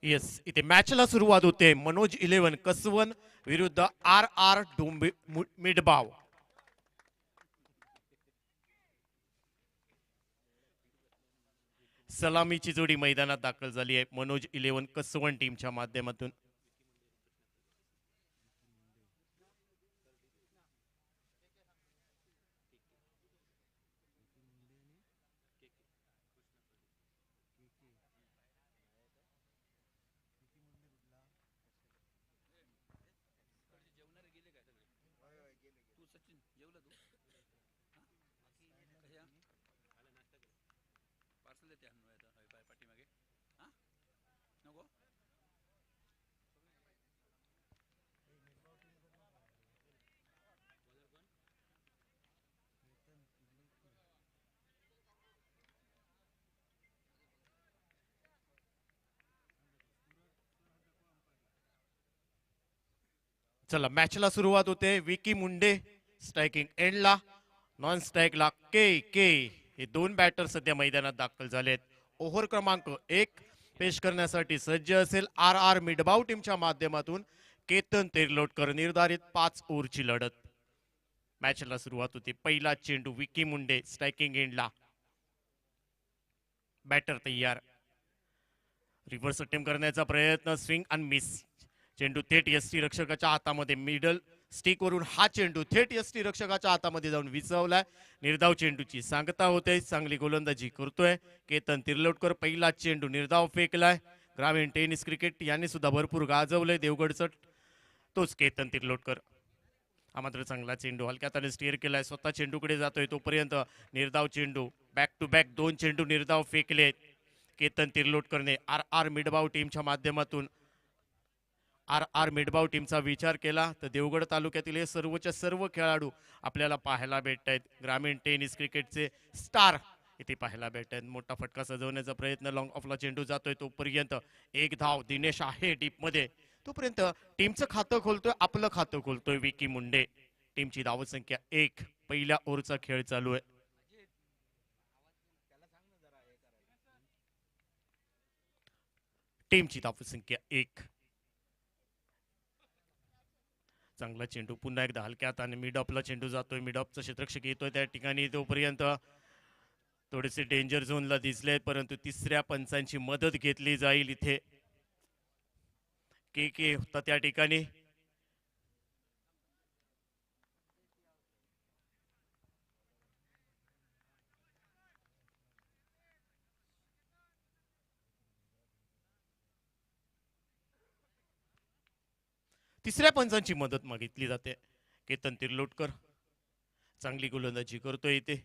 Yes, इथे मॅचला सुरुवात होते. मनोज 11 कसवन विरुद्ध आर आर मिडबाव. सलामीची जोडी मैदानात दाखल झाली आहे मनोज 11 कसवन टीमच्या माध्यमातून. चला मॅचला सुरुवात होते. विकी मुंडे स्ट्रायकिंग एंडला, नॉन स्ट्राईकला के के. हे दोन बॅटर सध्या मैदानात दाखल झालेत. ओव्हर क्रमांक 1 पेश करण्यासाठी सज्ज असेल आर आर मिडबाव टीमच्या माध्यमातून केतन तेरलोटकर. निर्धारित 5 ओव्हरची लढत. मॅचला सुरुवात होती. पहिला चेंडू विकी मुंडे स्ट्रायकिंग एंडला. बॅटर तयार. रिव्हर्स अटेम्प्ट करण्याचा प्रयत्न, स्विंग आणि मिस. चेंडू थेट यष्टी रक्षकाच्या हातामध्ये. मिडल स्टिक वरून हा चेंडू थेट यष्टी रक्षकाच्या हातामध्ये जाऊन विसवलाय. निर्धाव चेंडूची सांगता होते. चांगली गोलंदाजी करतोय केतन तिर्लोटकर. पहिला चेंडू निर्धाव फेकलाय. ग्रामीण टेनिस क्रिकेट यांनी सुद्धा भरपूर गाजवलंय देवगडचं. तोच केतन तिर्लोटकर. हा मात्र चांगला चेंडू हलक्या हाताने स्टीअर केलाय. स्वतः चेंडूकडे जातोय तोपर्यंत निर्धाव चेंडू. बॅक टू बॅक 2 चेंडू निर्धाव फेकले केतन तिर्लोटकरने. आर आर मिडबाव टीमच्या माध्यमातून. आर आर मिडबाव टीमचा विचार केला तर देवगड तालुक्यातील हे सर्वच्या सर्व खेळाडू आपल्याला पाहायला भेटत आहेत. ग्रामीण टेनिस क्रिकेटचे स्टार इथे पाहायला भेटत आहेत. मोठा फटका सजवण्याचा प्रयत्न. लॉंग ऑफला चेंडू जातोय तोपर्यंत एक धाव. दिनेश आहे डीप मध्ये. तोपर्यंत टीमचं खातं खोलतोय, आपलं खातं खोलतोय विकी मुंडे. टीमची धावसंख्या 1. पहिल्या ओव्हरचा खेळ चालू आहे. टीमची धावसंख्या 1. चांगला चेंडू पुन्हा एकदा हलक्या हाताने मिडऑफला चेंडू जातोय. मिडऑफचा क्षेत्ररक्षक येतोय त्या ठिकाणी. तोपर्यंत थोडेसे डेंजर झोनला दिसले, परंतु तिसऱ्या पंचांची मदत घेतली जाईल इथे. के के होता त्या ठिकाणी. तिसऱ्या पंचांची मदत मागितली जाते. केतन तिर्लोटकर चांगली गोलंदाजी करतोय इथे.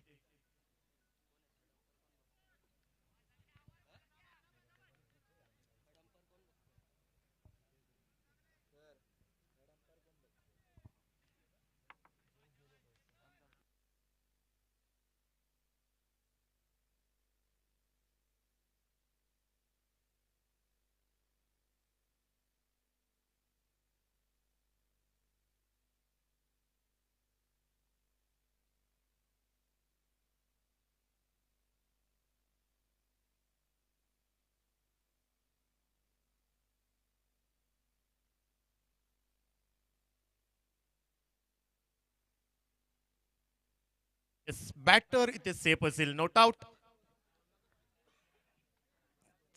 बॅटर इथे सेफ असेल. Not out.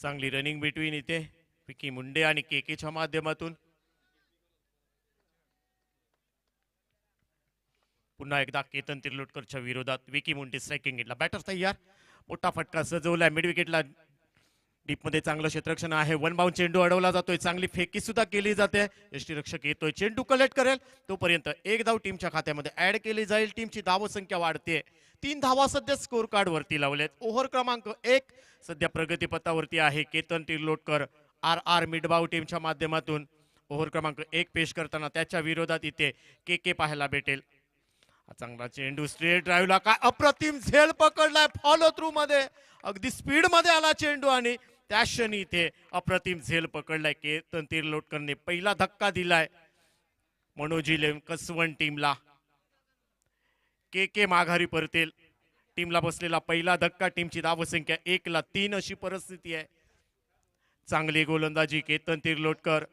चांगली रनिंग बिटवीन इथे विकी मुंडे आणि केकेच्या माध्यमातून. पुन्हा एकदा केतन तिर्लोटकरच्या विरोधात विकी मुंडे स्ट्रायकिंग घेतला. बॅटर तयार. मोठा फटका सजवलाय. मिड विकेटला डीप मध्ये चांगलं क्षेत्ररक्षण आहे. वन बाउंड चेंडू अडवला जातोय. चांगली फेकी सुद्धा केली जाते. यष्टीरक्षक येतोय. चेंडू कलेक्ट करेल तोपर्यंत एक धाव टीमच्या खात्यामध्ये ऍड केली जाईल. टीमची धावसंख्या वाढते. 3 धावा सध्या स्कोर कार्ड वरती लावलेत. ओव्हर क्रमांक 1 सध्या प्रगतीपथावरती आहे. केतन तिर्लोटकर आर आर मिडबाव टीमच्या माध्यमातून ओव्हर क्रमांक 1 पेश करताना त्याच्या विरोधात इथे के के पाहायला भेटेल. चांगला चेंडू स्ट्रेट ड्राईव्हला. काय अप्रतिम झेल पकडलाय फॉलो थ्रू मध्ये. अगदी स्पीड मध्ये आला चेंडू आणि त्या क्षणी इथे अप्रतिम झेल पकडलाय. केतन तिर्लोटकरने पहिला धक्का दिलाय मनोज 11 कसवन टीमला. के के माघारी परतेल. टीमला बसलेला पहिला धक्का. टीमची धावसंख्या 1 ला 3 अशी परिस्थिती आहे. चांगली गोलंदाजी केतन तिर्लोटकर.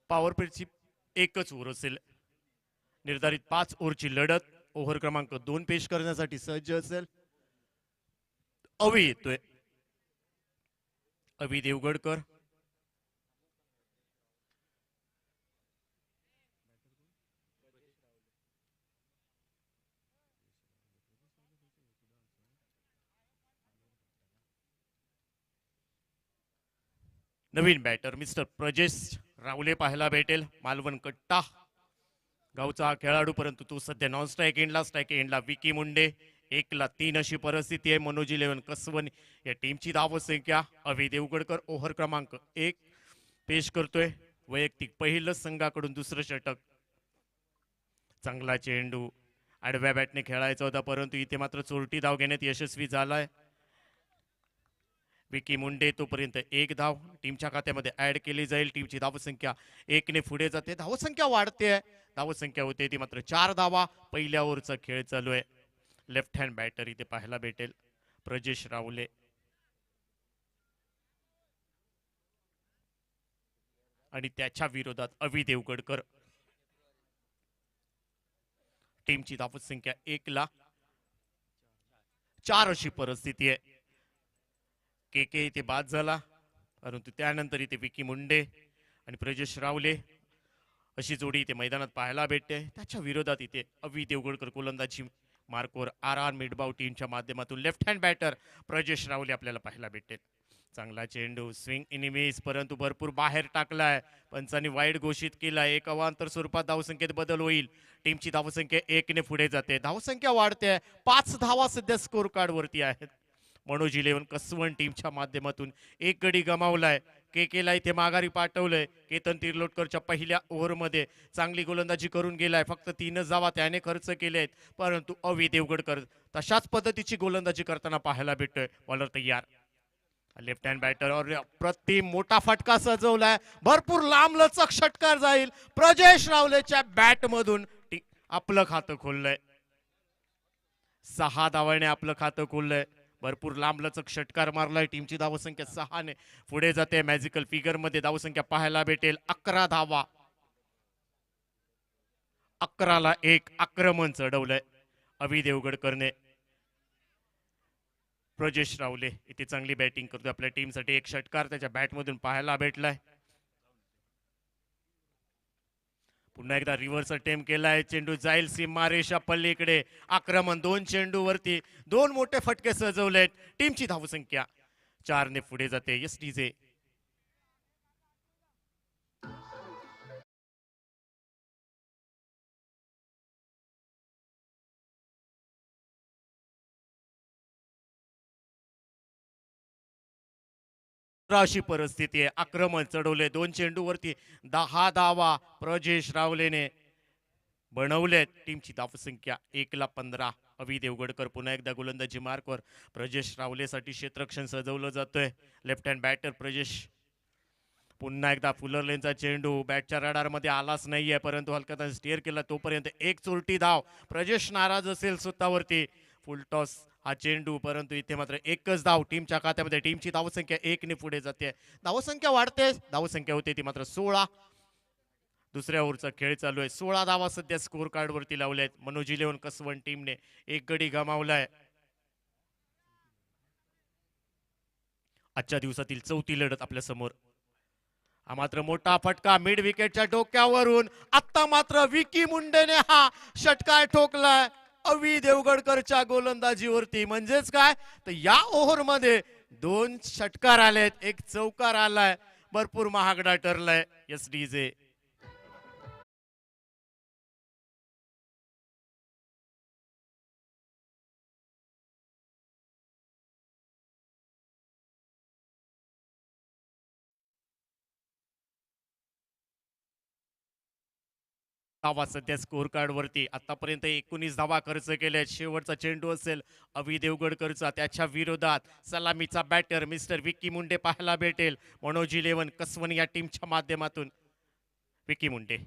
पॉवर प्लेची एकच ओव्हर असेल. निर्धारित 5 ओव्हरची लढत ओव्हर क्रमांक 2 पेश करण्यासाठी सज्ज असेल. अवी येतोय. अवी देवगडकर. नवीन बॅटर मिस्टर प्रजेश रावले पाहायला भेटेल. मालवण कट्टा गावचा हा खेळाडू, परंतु तो सध्या नॉन स्ट्राईक एंडला. स्ट्राईक एंडला विकी मुंडे. 1-3 अशी परिस्थिती आहे. मनोज 11 कसवन या टीमची धावसंख्या. अभि देवगडकर ओव्हर क्रमांक 1 पेश करतोय. वैयक्तिक पहिलं संघाकडून दुसरं षटक. चांगला चेंडू आडव्या बॅटने खेळायचा होता, परंतु इथे मात्र चोरटी धाव घेण्यात यशस्वी झालाय विकी मुंडे. तोपर्यंत 1 धाव टीमच्या खात्यामध्ये ऍड केली जाईल. टीमची धावसंख्या 1 ने पुढे जाते. धावसंख्या वाढते. धावसंख्या होते ती मात्र 4 धावा. पहिल्या ओव्हरचा खेळ चालू आहे. लेफ्ट हँड बॅटर इथे पाहायला भेटेल प्रजेश रावले. आणि त्याच्या विरोधात अभि देवगडकर. टीमची धावसंख्या 1-4 अशी परिस्थिती आहे. के इथे बाद झाला, परंतु त्यानंतर इथे विकी मुंडे आणि प्रजेश रावले अशी जोडी इथे मैदानात पाहायला भेटते. त्याच्या विरोधात इथे अभि देवगडकर गोलंदाजी मार्कवर आर मिडबाव टीमच्या माध्यमातून लेफ्ट हँड बॅटर प्रजेश रावले आपल्याला पाहायला भेटेल. चांगला चेंडू स्विंग इनिमिस, परंतु भरपूर बाहेर टाकलाय. पंचांनी वाईड घोषित केला. एक अवांतर स्वरूपात धावसंख्येत बदल होईल. टीमची धावसंख्या 1 ने पुढे जाते. धावसंख्या वाढते. 5 धावा सध्या स्कोर कार्ड वरती आहेत. मनोज 11 कसवण टीमच्या माध्यमातून 1 गडी गमावलाय. केला इथे माघारी पाठवलंय. केतन तिर्लोटकरच्या पहिल्या ओव्हरमध्ये चांगली गोलंदाजी करून गेलाय. फक्त 3 धावा त्याने खर्च केलेत, परंतु अभि देवगडकर तशाच पद्धतीची गोलंदाजी करताना पाहायला भेटतोय. बॉलर तयार. लेफ्ट हँड बॅटर और प्रतिम मोठा फटका सजवलाय. भरपूर लांब लचक षटकार जाईल. प्रजेश रावलेच्या बॅट मधून आपलं खातं खोललंय. 6 धावाने आपलं खातं खोललंय. भरपूर लांब लचक षटकार मारलाय. टीमची धावसंख्या 6 ने पुढे जाते. मॅजिकल फिगर मध्ये धावसंख्या पाहायला भेटेल 11 धावा. 11ला 1 आक्रमण चढवलंय अभि देवगडकरने. प्रजेश रावले इथे चांगली बॅटिंग करतोय. आपल्या टीमसाठी 1 षटकार त्याच्या बॅटमधून पाहायला भेटलाय. पुन्हा एकदा रिव्हर्स अटेम्प्ट केलाय. चेंडू जाईल सीमारेषा पल्लीकडे. आक्रमण 2 चेंडू वरती 2 मोठे फटके सजवलेत. टीमची धावसंख्या 4 ने पुढे जाते. एसडीजे अशी परिस्थिती आहे. आक्रमण चढवले. 2 चेंडू वरती 10 धावा प्रजेश रावलेने बनवलेत. टीमची धावसंख्या 1-15. अभि देवगडकर पुन्हा एकदा गोलंदाजी मार्कवर. प्रजेश रावलेसाठी क्षेत्ररक्षण सजवलं जातोय. Left hand batter Prajnesh. पुन्हा एकदा फुलर लेनचा चेंडू बॅटच्या रडारमध्ये आलाच नाहीये, परंतु हलका स्टेअर केला. तोपर्यंत 1 चोरटी धाव. प्रजेश नाराज असेल स्वतःवरती. फुल टॉस हा चेंडू, परंतु इथे मात्र 1च धाव टीमच्या खात्यामध्ये. टीमची धावसंख्या 1 ने पुढे जाते. धावसंख्या वाढते. धावसंख्या होते ती मात्र 16. दुसऱ्या ओव्हरचा खेळ चालू आहे. 16 धावा सध्या स्कोर कार्ड वरती लावल्या आहेत. मनोज 11 कसवण टीमने 1 गडी गमावलाय. आजच्या दिवसातील 4थी लढत आपल्या समोर. हा मात्र मोठा फटका मिड विकेटच्या डोक्यावरून. आता मात्र विकी मुंडेने हा षटकार ठोकलाय अभि देवगडकरच्या गोलंदाजीवरती. म्हणजेच काय तर या ओव्हर मध्ये 2 षटकार आलेत, 1 चौकार आलाय. भरपूर महागडा ठरलाय एसडीजे. धावा सध्या स्कोर कार्ड वरती आतापर्यंत 19 धावा खर्च केल्या. शेवटचा चेंडू असेल अभि देवगडकरचा, त्याच्या विरोधात सलामीचा बॅटर मिस्टर विक्की मुंडे पाहायला भेटेल. मनोज 11 कसवण या टीमच्या माध्यमातून विक्की मुंडे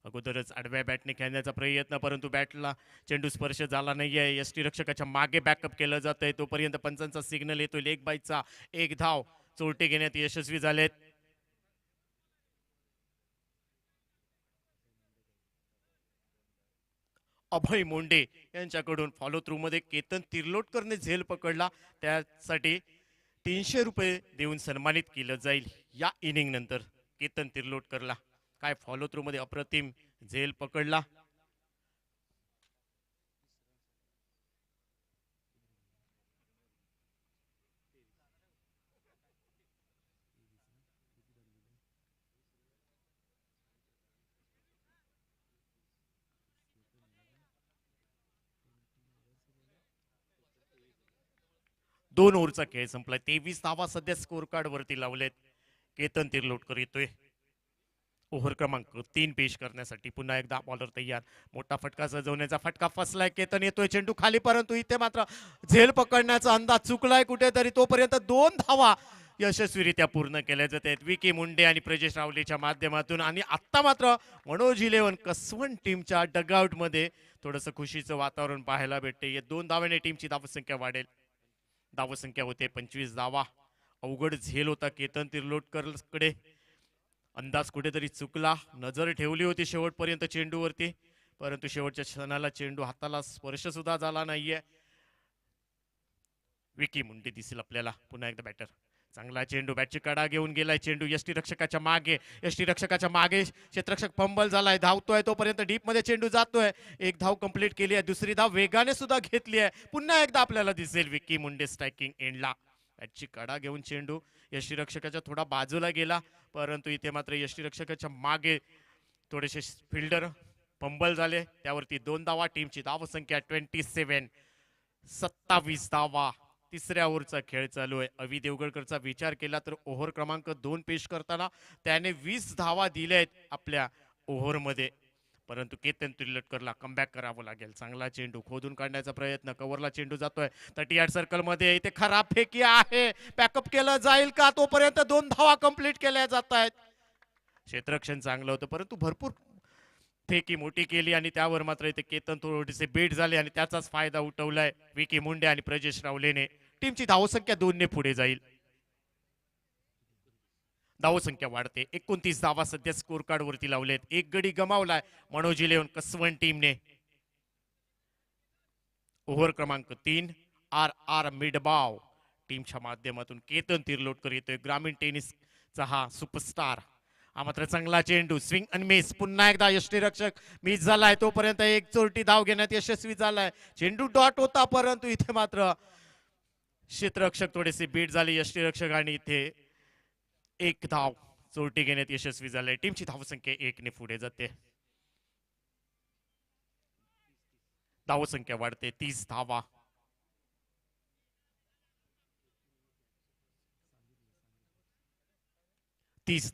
अगोदरच आडव्या बॅटने खेळण्याचा प्रयत्न, परंतु बॅटला चेंडू स्पर्श झाला नाहीये. यष्टी रक्षकाच्या मागे बॅकअप केलं जात आहे, तोपर्यंत पंचांचा सिग्नल येतोय. लेग बाईचा एक धाव चोरटे घेण्यात यशस्वी झालेत. अभय मुंडे यांच्याकडून फॉलो थ्रू मध्ये केतन तिर्लोटकरने झेल पकडला, त्यासाठी 300 रुपये देऊन सन्मानित केलं जाईल. या इनिंग नंतर केतन तिर्लोटकरला काय फॉलो थ्रू मध्ये अप्रतिम झेल पकडला. दोन ओव्हरचा खेळ संपलाय. 23 धावा सध्या स्कोर कार्ड वरती लावलेत. केतन तिर्लोटकर येतोय ओव्हर क्रमांक 3 पेश करण्यासाठी. पुन्हा एकदा बॉलर तयार, मोठा फटका सजवण्याचा फटका फसलाय. केतन येतोय, चेंडू खाली, परंतु इथे मात्र झेल पकडण्याचा अंदाज चुकलाय कुठेतरी. तोपर्यंत 2 धावा यशस्वीरित्या पूर्ण केल्या जात आहेत विकी मुंडे आणि प्रजेश रावलेच्या माध्यमातून. आणि आता मात्र मनोज 11 कसवण टीमच्या डगआउट मध्ये थोडस खुशीचं वातावरण पाहायला भेटते. या 2 धाव्याने टीमची धावसंख्या वाढेल. धावसंख्या होते 25 धावा. अवघड झेल होता केतन तिर्लोटकरकडे, अंदाज कुठेतरी चुकला. नजर ठेवली होती शेवटपर्यंत चेंडूवरती, परंतु शेवटच्या क्षणाला चेंडू हाताला स्पर्श सुद्धा झाला नाहीये. विकी मुंडे दिसेल आपल्याला पुन्हा एकदा बॅटर. चांगला चेंडू, बॅटची कडा घेऊन गेलाय चेंडू यष्टी रक्षकाच्या मागे. यष्टी रक्षकाच्या मागे क्षेत्ररक्षक फंबल झालाय, धावतोय तोपर्यंत डीप मध्ये चेंडू जातोय. एक धाव कंप्लीट केली आहे, दुसरी धाव वेगाने सुद्धा घेतली आहे. पुन्हा एकदा आपल्याला दिसेल विकी मुंडे स्ट्रायकिंग एंडला. बॅटची कडा घेऊन चेंडू यष्टीरक्षकाच्या थोडा बाजूला गेला, परंतु इथे मात्र यष्टीरक्षकाच्या मागे थोडेसे फिल्डर फंबल झाले, त्यावरती 2 धावा. टीमची धावसंख्या 27. 27 धावा. तिसऱ्या ओव्हरचा खेळ चालू आहे. अभि देवगडकरचा विचार केला तर ओव्हर क्रमांक 2 पेश करताना त्याने 20 धावा दिल्या आहेत आपल्या ओव्हरमध्ये, परंतु केतन तिर्लोटकरला कमबॅक करावं लागेल. चांगला चेंडू खोदून काढण्याचा प्रयत्न, कव्हरला चेंडू जातोय 38 सर्कल मध्ये. इथे खराब फेकी आहे, बॅकअप केलं जाईल का? तोपर्यंत 2 धावा कंप्लीट केल्या जात आहेत. क्षेत्ररक्षण चांगलं होतं, परंतु भरपूर फेकी मोठी केली आणि त्यावर मात्र इथे केतन थोडेसे बेट झाले आणि त्याचाच फायदा उठवलाय विकी मुंडे आणि प्रजेश रावलेने. टीमची धावसंख्या 2 ने पुढे जाईल. धावसंख्या वाढते. 29 धावा सध्या स्कोर कार्ड वरती लावलेत. एक गडी गमावलाय मनोज 11 कसवण टीमने. ओव्हर क्रमांक 3 आर आर मिडबाव टीमच्या माध्यमातून केतन तिर्लोटकर येतोय. ग्रामीण टेनिसचा हा सुपरस्टार. हा मात्र चांगला चेंडू, स्विंग आणि मिस. पुन्हा एकदा यष्टीरक्षक मिस झालाय, तोपर्यंत एक चोरटी धाव घेण्यात यशस्वी झालाय. चेंडू डॉट होता, परंतु इथे मात्र क्षेत्ररक्षक थोडेसे बीट झाले यष्टीरक्षक आणि इथे एक धाव चोरटी घेण्यात यशस्वी झाले. टीमची धावसंख्या 1 ने पुढे जाते. धावसंख्या वाढते. 30 धावा.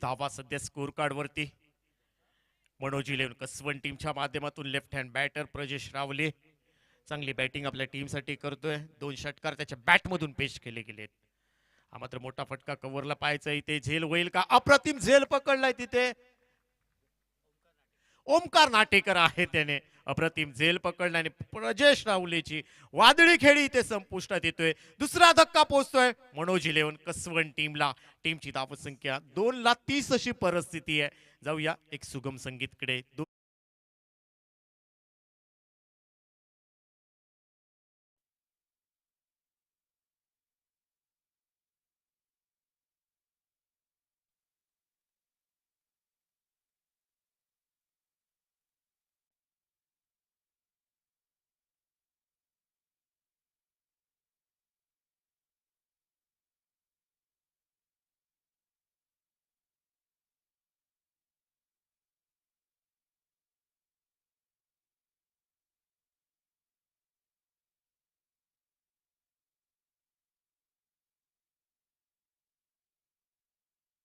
धावा सध्या स्कोर कार्ड वरती. मनोज 11 कसवण टीमच्या माध्यमातून लेफ्ट हँड बॅटर प्रजेश रावले चांगली बॅटिंग आपल्या टीमसाठी करतोय. 2 षटकार त्याच्या बॅटमधून पेश केले गेलेत. हा मात्र मोठा फटका कव्हरला पाहायचा. इथे झेल होईल का? अप्रतिम झेल पकडलाय तिथे. ओमकार नाटेकर आहे, त्याने अप्रतिम झेल पकडल्याने प्रजेश रावलेची वादळी खेळी इथे संपुष्टात येतोय. दुसरा धक्का पोहोचतोय मनोज 11 कसवण टीमला. टीमची धावसंख्या 2 ला 30 अशी परिस्थिती आहे. जाऊया एक सुगम संगीतकडे.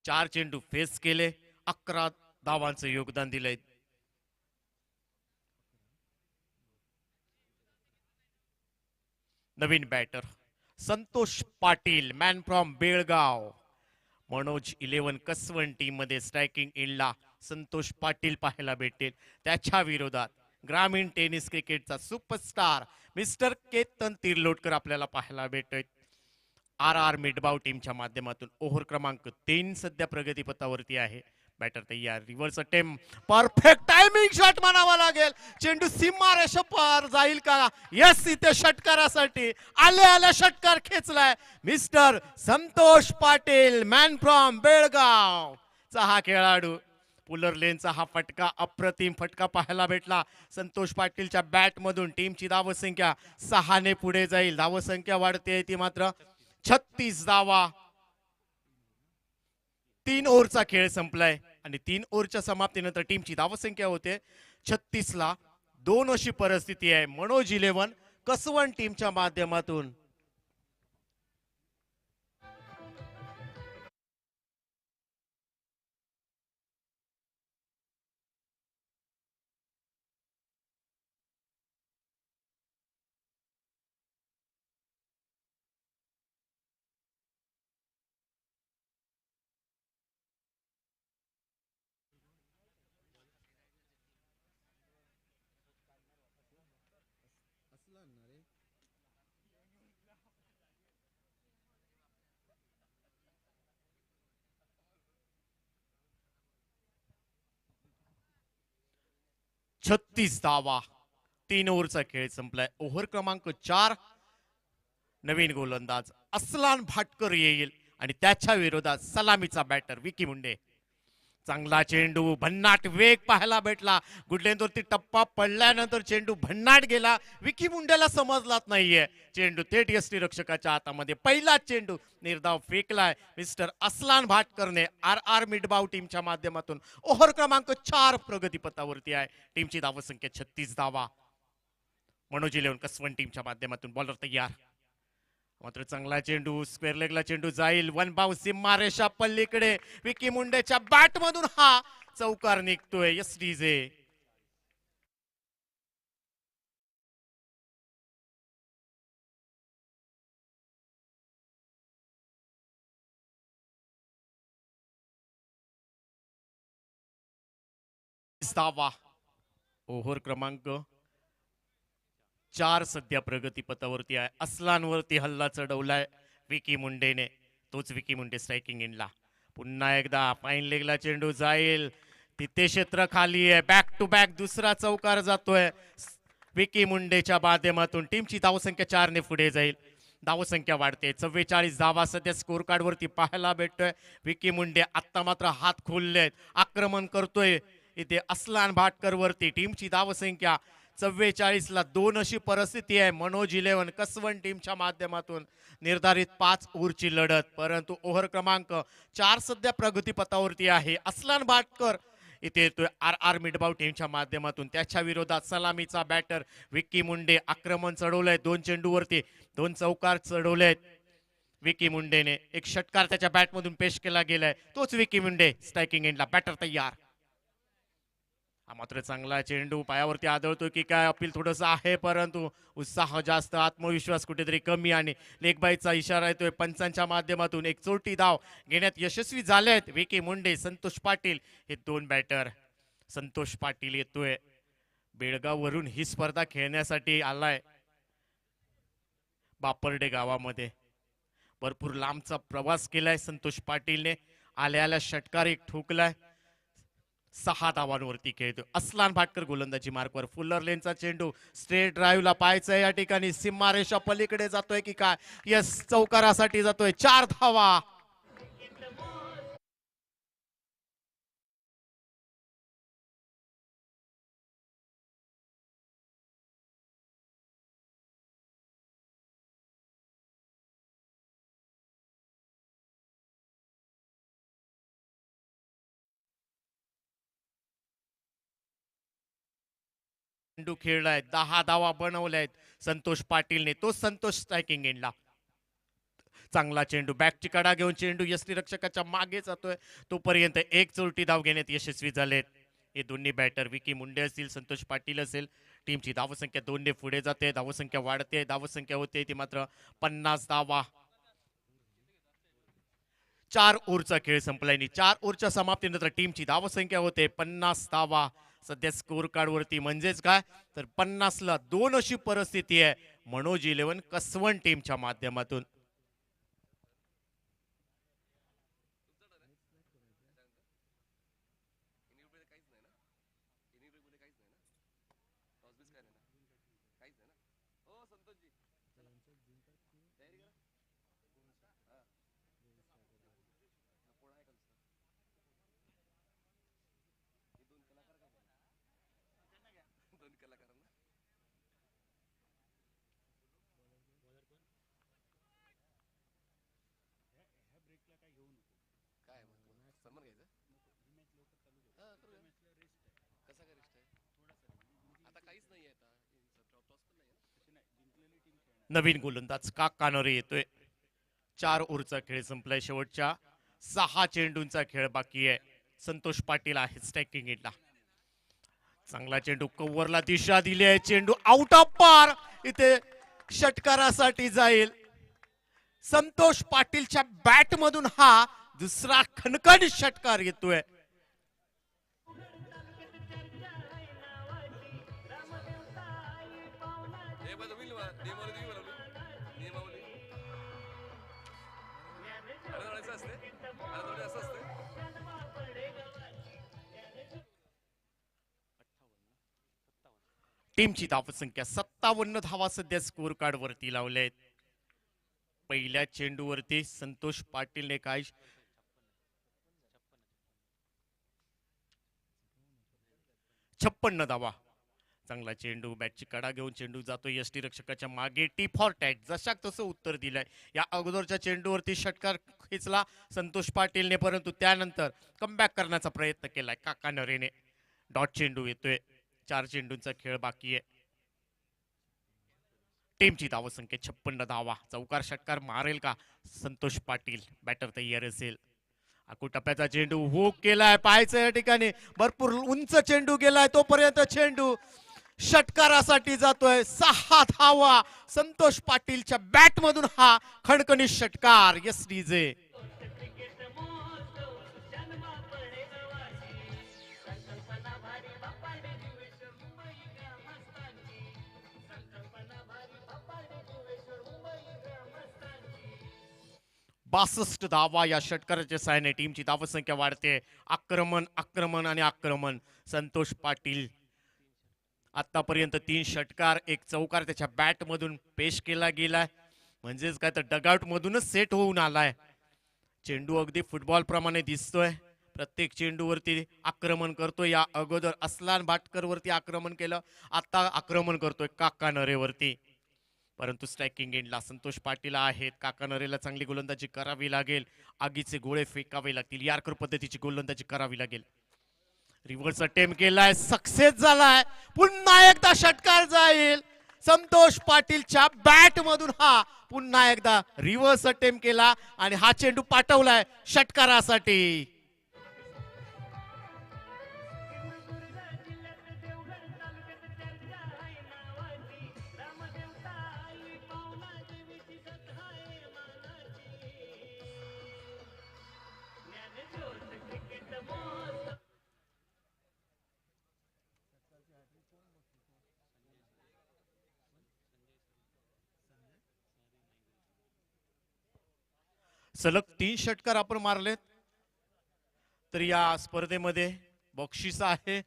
4 चेंडू फेस केले, 11 धावांचं योगदान दिलंय. नवीन batter Santosh Patil man from Belgaum. Manoj 11 कसवण टीम मध्ये स्ट्रायकिंग इनला संतोष पाटील पाहायला भेटेल. त्याच्या विरोधात ग्रामीण टेनिस क्रिकेटचा सुपरस्टार मिस्टर केतन तिर्लोटकर आपल्याला पाहायला भेटत. आर आर मिडबाव टीमच्या माध्यमातून ओव्हर क्रमांक 3 सध्या प्रगतीपथावरती आहे. बॅटर तयार, reverse attempt, perfect timing shot म्हणावा लागेल. चेंडू सीमा रेषा पार जाईल का? यस, इथे षटकारासाठी आले आल्या षटकार खेचलाय mister Santosh Patil man from Belgaum चा हा खेळाडू. पुलर लेनचा हा फटका, अप्रतिम फटका पाहायला भेटला संतोष पाटीलच्या बॅट मधून. टीमची धावसंख्या 6 ने पुढे जाईल. धावसंख्या वाढते ती मात्र 36 धावा. 3 ओव्हरचा खेळ संपलाय आणि 3 ओव्हरच्या समाप्तीनंतर टीमची धावसंख्या होते 36 ला 2 अशी परिस्थिती आहे. मनोज 11 कसवण टीमच्या माध्यमातून. छत्तीस धावा. 3 ओव्हरचा खेळ संपलाय. ओव्हर क्रमांक 4. नवीन गोलंदाज असलान भाटकर येईल आणि त्याच्या विरोधात सलामीचा बॅटर विकी मुंडे. चांगला चेंडू, भन्नाट वेग पाहायला भेटला. गुडलेंदवरती टप्पा पडल्यानंतर चेंडू भन्नाट गेला. विकी मुंडेला समजलाच नाहीये. चेंडू थेट यष्टी रक्षकाच्या हातामध्ये. पहिला चेंडू निर्धाव फेकलाय मिस्टर असलान भाटकरने आर आर मिडबाव टीमच्या माध्यमातून. ओव्हर क्रमांक 4 प्रगतीपथावरती आहे. टीमची धावसंख्या 36 धावा. मनोज 11 कसवण टीमच्या माध्यमातून. बॉलर तयार, मात्र चांगला चेंडू, स्क्वेअर लेगला चेंडू जाईल. वन बाउन्स सीमा रेषा पल्लीकडे. विकी मुंडेच्या बॅट मधून हा चौकार निघतोय. एस डीजे धावा. ओव्हर क्रमांक 4 सध्या प्रगतीपथावरती आहे. असलानवरती हल्ला चढवलाय विकी मुंडेने. तोच विकी मुंडे स्ट्रायकिंग इनला. पुन्हा एकदा फाईन लेगला चेंडू जाईल. तिथे क्षेत्र खाली आहे. बॅक टू बॅक दुसरा चौकार जातोय विकी मुंडेच्या माध्यमातून. टीमची धावसंख्या 4 ने पुढे जाईल. धावसंख्या वाढते. 44 धावा सध्या स्कोर कार्ड वरती पाहायला भेटतोय. विकी मुंडे आता मात्र हात खोललेत, आक्रमण करतोय इथे असलान भाटकर वरती. टीमची धावसंख्या 44 ला 2 अशी परिस्थिती आहे. मनोज 11 कसवण टीमच्या माध्यमातून. निर्धारित 5 ओव्हरची लढत, परंतु ओव्हर क्रमांक 4 सध्या प्रगतीपथावरती आहे. असलान भाटकर इथे येतोय आर आर मिडबाव टीमच्या माध्यमातून. त्याच्या विरोधात सलामीचा बॅटर विकी मुंडे. आक्रमण चढवलंय 2 चेंडूवरती, 2 चौकार चढवलेत विकी मुंडेने. एक षटकार त्याच्या बॅटमधून पेश केला गेलाय. तोच विकी मुंडे स्ट्रायकिंग एंडला. बॅटर तयार. हा मात्र चांगला चेंडू पायावरती आदळतो की काय, अपील थोडस आहे, परंतु उत्साह जास्त, आत्मविश्वास कुठेतरी कमी. आणि लेगबाईचा इशारा येतोय पंचांच्या माध्यमातून. एक चोटी धाव घेण्यात यशस्वी झालेत विकी मुंडे, संतोष पाटील हे 2 बॅटर. संतोष पाटील येतोय बेळगाव वरून ही स्पर्धा खेळण्यासाठी आलाय. बापर्डे गावामध्ये भरपूर लांबचा प्रवास केलाय संतोष पाटीलने. आल्या आल्या षटकार एक ठोकलाय. 6 धावांवरती खेळतो असलान भाटकर गोलंदाजी मार्कवर. फुलर लेनचा चेंडू स्ट्रेट ड्राईव्हला पाहायचा या ठिकाणी. सीमा रेषा पलीकडे जातोय की काय? यस, चौकारासाठी जातोय. 4 धावा. चेंडू खेळलाय, 10 धावा बनवल्यात संतोष पाटीलने. तो संतोष स्ट्रायकिंग एंडला. चांगला चेंडू, बॅकची कडा घेऊन चेंडू यष्टी रक्षकाच्या मागे जातोय. तोपर्यंत एक चोरटी धाव घेण्यात यशस्वी झालेत हे दोन्ही बॅटर. विकी मुंडे असतील, संतोष पाटील असेल. टीमची धावसंख्या 2 ने पुढे जाते, धावसंख्या वाढते, धावसंख्या होते ती मात्र 50 धावा. 4 ओव्हरचा खेळ संपलाय. 4 ओव्हरच्या समाप्तीनंतर टीमची धावसंख्या होते 50 धावा. सध्या स्कोर कार्ड वरती म्हणजेच काय तर 50ला 2 अशी परिस्थिती आहे मनोज 11 कसवण टीमच्या माध्यमातून. नवीन गोलंदाज काकानरे येतोय. 4 ओव्हरचा खेळ संपलाय. शेवटच्या 6 चेंडूंचा खेळ बाकी आहे. संतोष पाटील आहे स्ट्रायकिंग एंडला. चांगला चेंडू कव्हरला दिशा दिली आहे. चेंडू आउट ऑफ पार. इथे षटकारासाठी जाईल. संतोष पाटीलच्या बॅट मधून हा दुसरा खणखणीत षटकार येतोय. टीमची धावसंख्या 57 धावा सध्या स्कोर कार्ड वरती लावले आहेत. पहिल्या चेंडूवरती संतोष पाटीलने काय 56 धावा. चांगला चेंडू बॅटची कडा घेऊन चेंडू जातो यष्टीरक्षकाच्या मागे. टी फॉर टॅग जशाक तसं उत्तर दिलंय. या अगोदरच्या चेंडूवरती षटकार खेचला संतोष पाटीलने परंतु त्यानंतर कमबॅक करण्याचा प्रयत्न केलाय काकानरेने. डॉट चेंडू येतोय. 4 चेंडूंचा खेळ बाकी आहे. टीमची धावसंख्या 56 धावा. चौकार षटकार मारेल का संतोष पाटील? बॅटर तयार असेल. आकू टप्प्याचा चेंडू हुक केलाय. पाहायचं या ठिकाणी भरपूर उंच चेंडू गेलाय. तोपर्यंत चेंडू षटकारासाठी जातोय. 6 धावा. संतोष पाटीलच्या बॅट मधून हा खणखणीत षटकार. Yes DJ. बासष्ट धावा या षटकाराच्या साहाय्याने टीमची धावसंख्या वाढते. आक्रमण आक्रमण आणि आक्रमण. संतोष पाटील आतापर्यंत 3 षटकार 1 चौकार त्याच्या बॅट मधून पेश केला गेलाय. म्हणजेच काय तर डगआउट मधूनच सेट होऊन आलाय. चेंडू अगदी फुटबॉल प्रमाणे दिसतोय. प्रत्येक चेंडूवरती आक्रमण करतोय. या अगोदर अस्लान भाटकर वरती आक्रमण केलं. आता आक्रमण करतोय काकानरेवरती. परंतु स्ट्रायकिंग एंडला संतोष पाटील आहेत. काकानरेला चांगली गोलंदाजी करावी लागेल. आगीचे गोळे फेकावे लागतील. यार्कर पद्धतीची गोलंदाजी करावी लागेल. रिव्हर्स अटेम्प्ट केलाय. सक्सेस झालाय. पुन्हा एकदा षटकार जाईल. संतोष पाटीलच्या बॅट मधून हा पुन्हा एकदा रिव्हर्स अटेम्प्ट केला आणि हा चेंडू पाठवलाय षटकारासाठी. सलग 3 षटकार आपण मारलेत. तर या स्पर्धेमध्ये बक्षीस आहे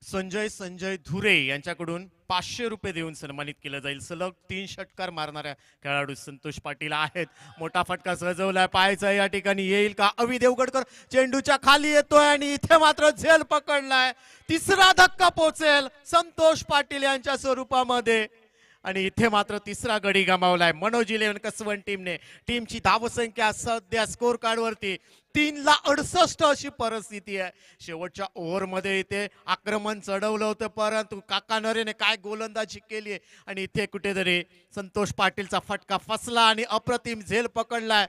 संजय धुरे यांच्याकडून 500 रुपये देऊन सन्मानित केलं जाईल. सलग 3 षटकार मारणाऱ्या खेळाडू संतोष पाटील आहेत. मोठा फटका सजवलाय. पाहायचा या ठिकाणी येईल का. अवि देवगडकर चेंडूच्या खाली येतोय आणि इथे मात्र झेल पकडलाय. तिसरा धक्का पोचेल संतोष पाटील यांच्या स्वरूपामध्ये. आणि इथे मात्र तिसरा गडी गमावलाय मनोज 11 कसवण टीमने. टीमची धावसंख्या सध्या स्कोर कार्ड वरती 3,68 अशी परिस्थिती आहे. शेवटच्या ओव्हर मध्ये इथे आक्रमण चढवलं होतं, परंतु काका नरेने काय गोलंदाजी केली आहे आणि इथे कुठेतरी संतोष पाटीलचा फटका फसला आणि अप्रतिम झेल पकडलाय.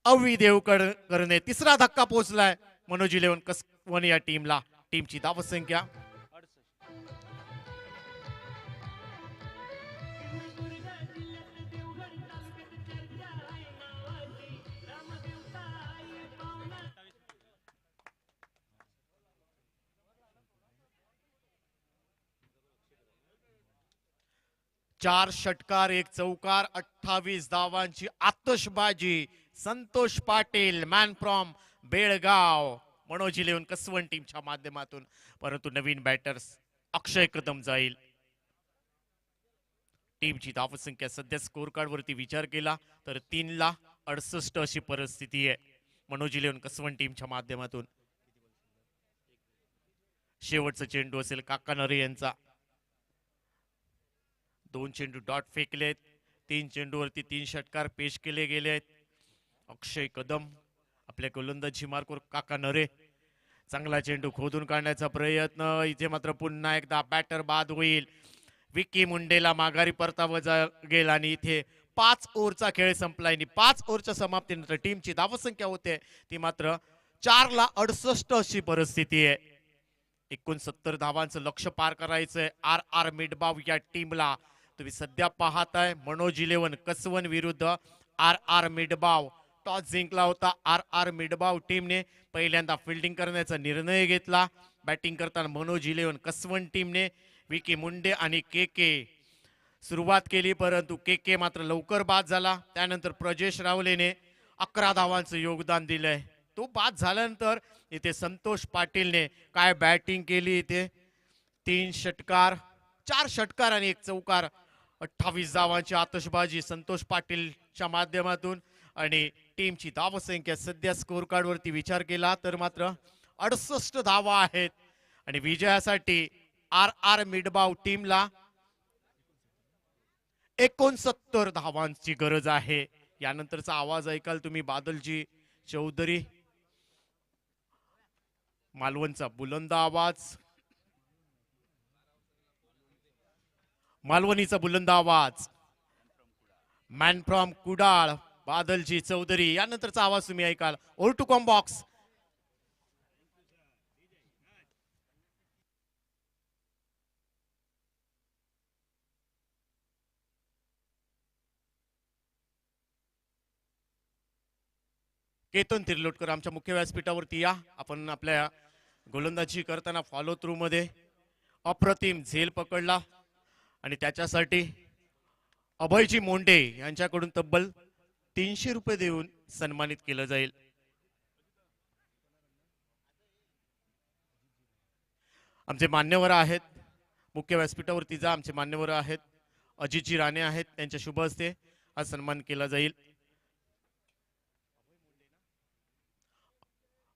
अवि देवकरने तिसरा धक्का पोहोचलाय मनोज 11 कसवण या टीमला. टीमची धावसंख्या 4 षटकार 1 चौकार 28 धावांची आतषबाजी. संतोष पाटील मॅन फ्रॉम बेळगाव मनोज 11 कसवण टीमच्या माध्यमातून. परंतु नवीन बॅटर्स अक्षय कदम जाईल. टीमची धावसंख्या सध्या स्कोर कार्ड वरती विचार केला तर 3,68 अशी परिस्थिती आहे मनोज 11 कसवण टीमच्या माध्यमातून. शेवटचा चेंडू असेल काका नरे यांचा. 2 चेंडू डॉट फेकलेत. 3 चेंडूवरती 3 षटकार पेश केले गेले आहेत. अक्षय कदम आपल्या गोलंदाजी मार्कवर काका नरे. चांगला चेंडू खोदून काढण्याचा प्रयत्न. इथे मात्र पुन्हा एकदा बॅटर बाद होईल. विकी मुंडेला माघारी परतावं गेल आणि इथे 5 ओव्हरचा खेळ संपला आणि 5 ओव्हरच्या समाप्तीनंतर टीमची धावसंख्या होते ती मात्र 4,68 अशी परिस्थिती आहे. 69 धावांचं लक्ष पार करायचंय आर आर मिडबाव या टीमला. तुम्ही सध्या पाहताय मनोज 11 कसवण विरुद्ध आर आर मिडबाव. टॉस जिंकला होता आर आर मिडबाव टीमने. पहिल्यांदा फिल्डिंग करण्याचा निर्णय घेतला. बॅटिंग करताना मनोज 11 कसवण टीमने विकी मुंडे आणि के सुरुवात केली, परंतु के मात्र लवकर बाद झाला. त्यानंतर प्रजेश रावलेने 11 धावांचं योगदान दिलंय. तो बाद झाल्यानंतर इथे संतोष पाटीलने काय बॅटिंग केली. इथे 3 षटकार 4 षटकार आणि 1 चौकार 28 धावांची आतषबाजी संतोष पाटीलच्या माध्यमातून. आणि टीमची धावसंख्या सध्या स्कोर कार्ड वरती विचार केला तर मात्र 68 धावा आहेत आणि विजयासाठी आर आर मिडबाव टीमला 69 धावांची गरज आहे. यानंतरचा आवाज ऐकाल तुम्ही बादलजी चौधरी मालवणचा बुलंद आवाज. मालवणीचा बुलंद आवाज मॅन फ्रॉम कुडाळ बादलजी चौधरी. यानंतरचा आवाज तुम्ही ऐकाल over to comm box. Ketan Tirlotkar आमच्या मुख्य व्यासपीठावरती या. आपण आपल्या गोलंदाजी करताना फॉलो थ्रू मध्ये अप्रतिम झेल पकडला आणि त्याच्यासाठी अभयजी मोंडे यांच्याकडून तब्बल 300 रुपये देऊन सन्मानित केलं जाईल. आमचे मान्यवर आहेत मुख्य व्यासपीठावरती जा. आमचे मान्यवर आहेत अजितजी राणे आहेत. त्यांच्या शुभ हस्ते हा सन्मान केला जाईल.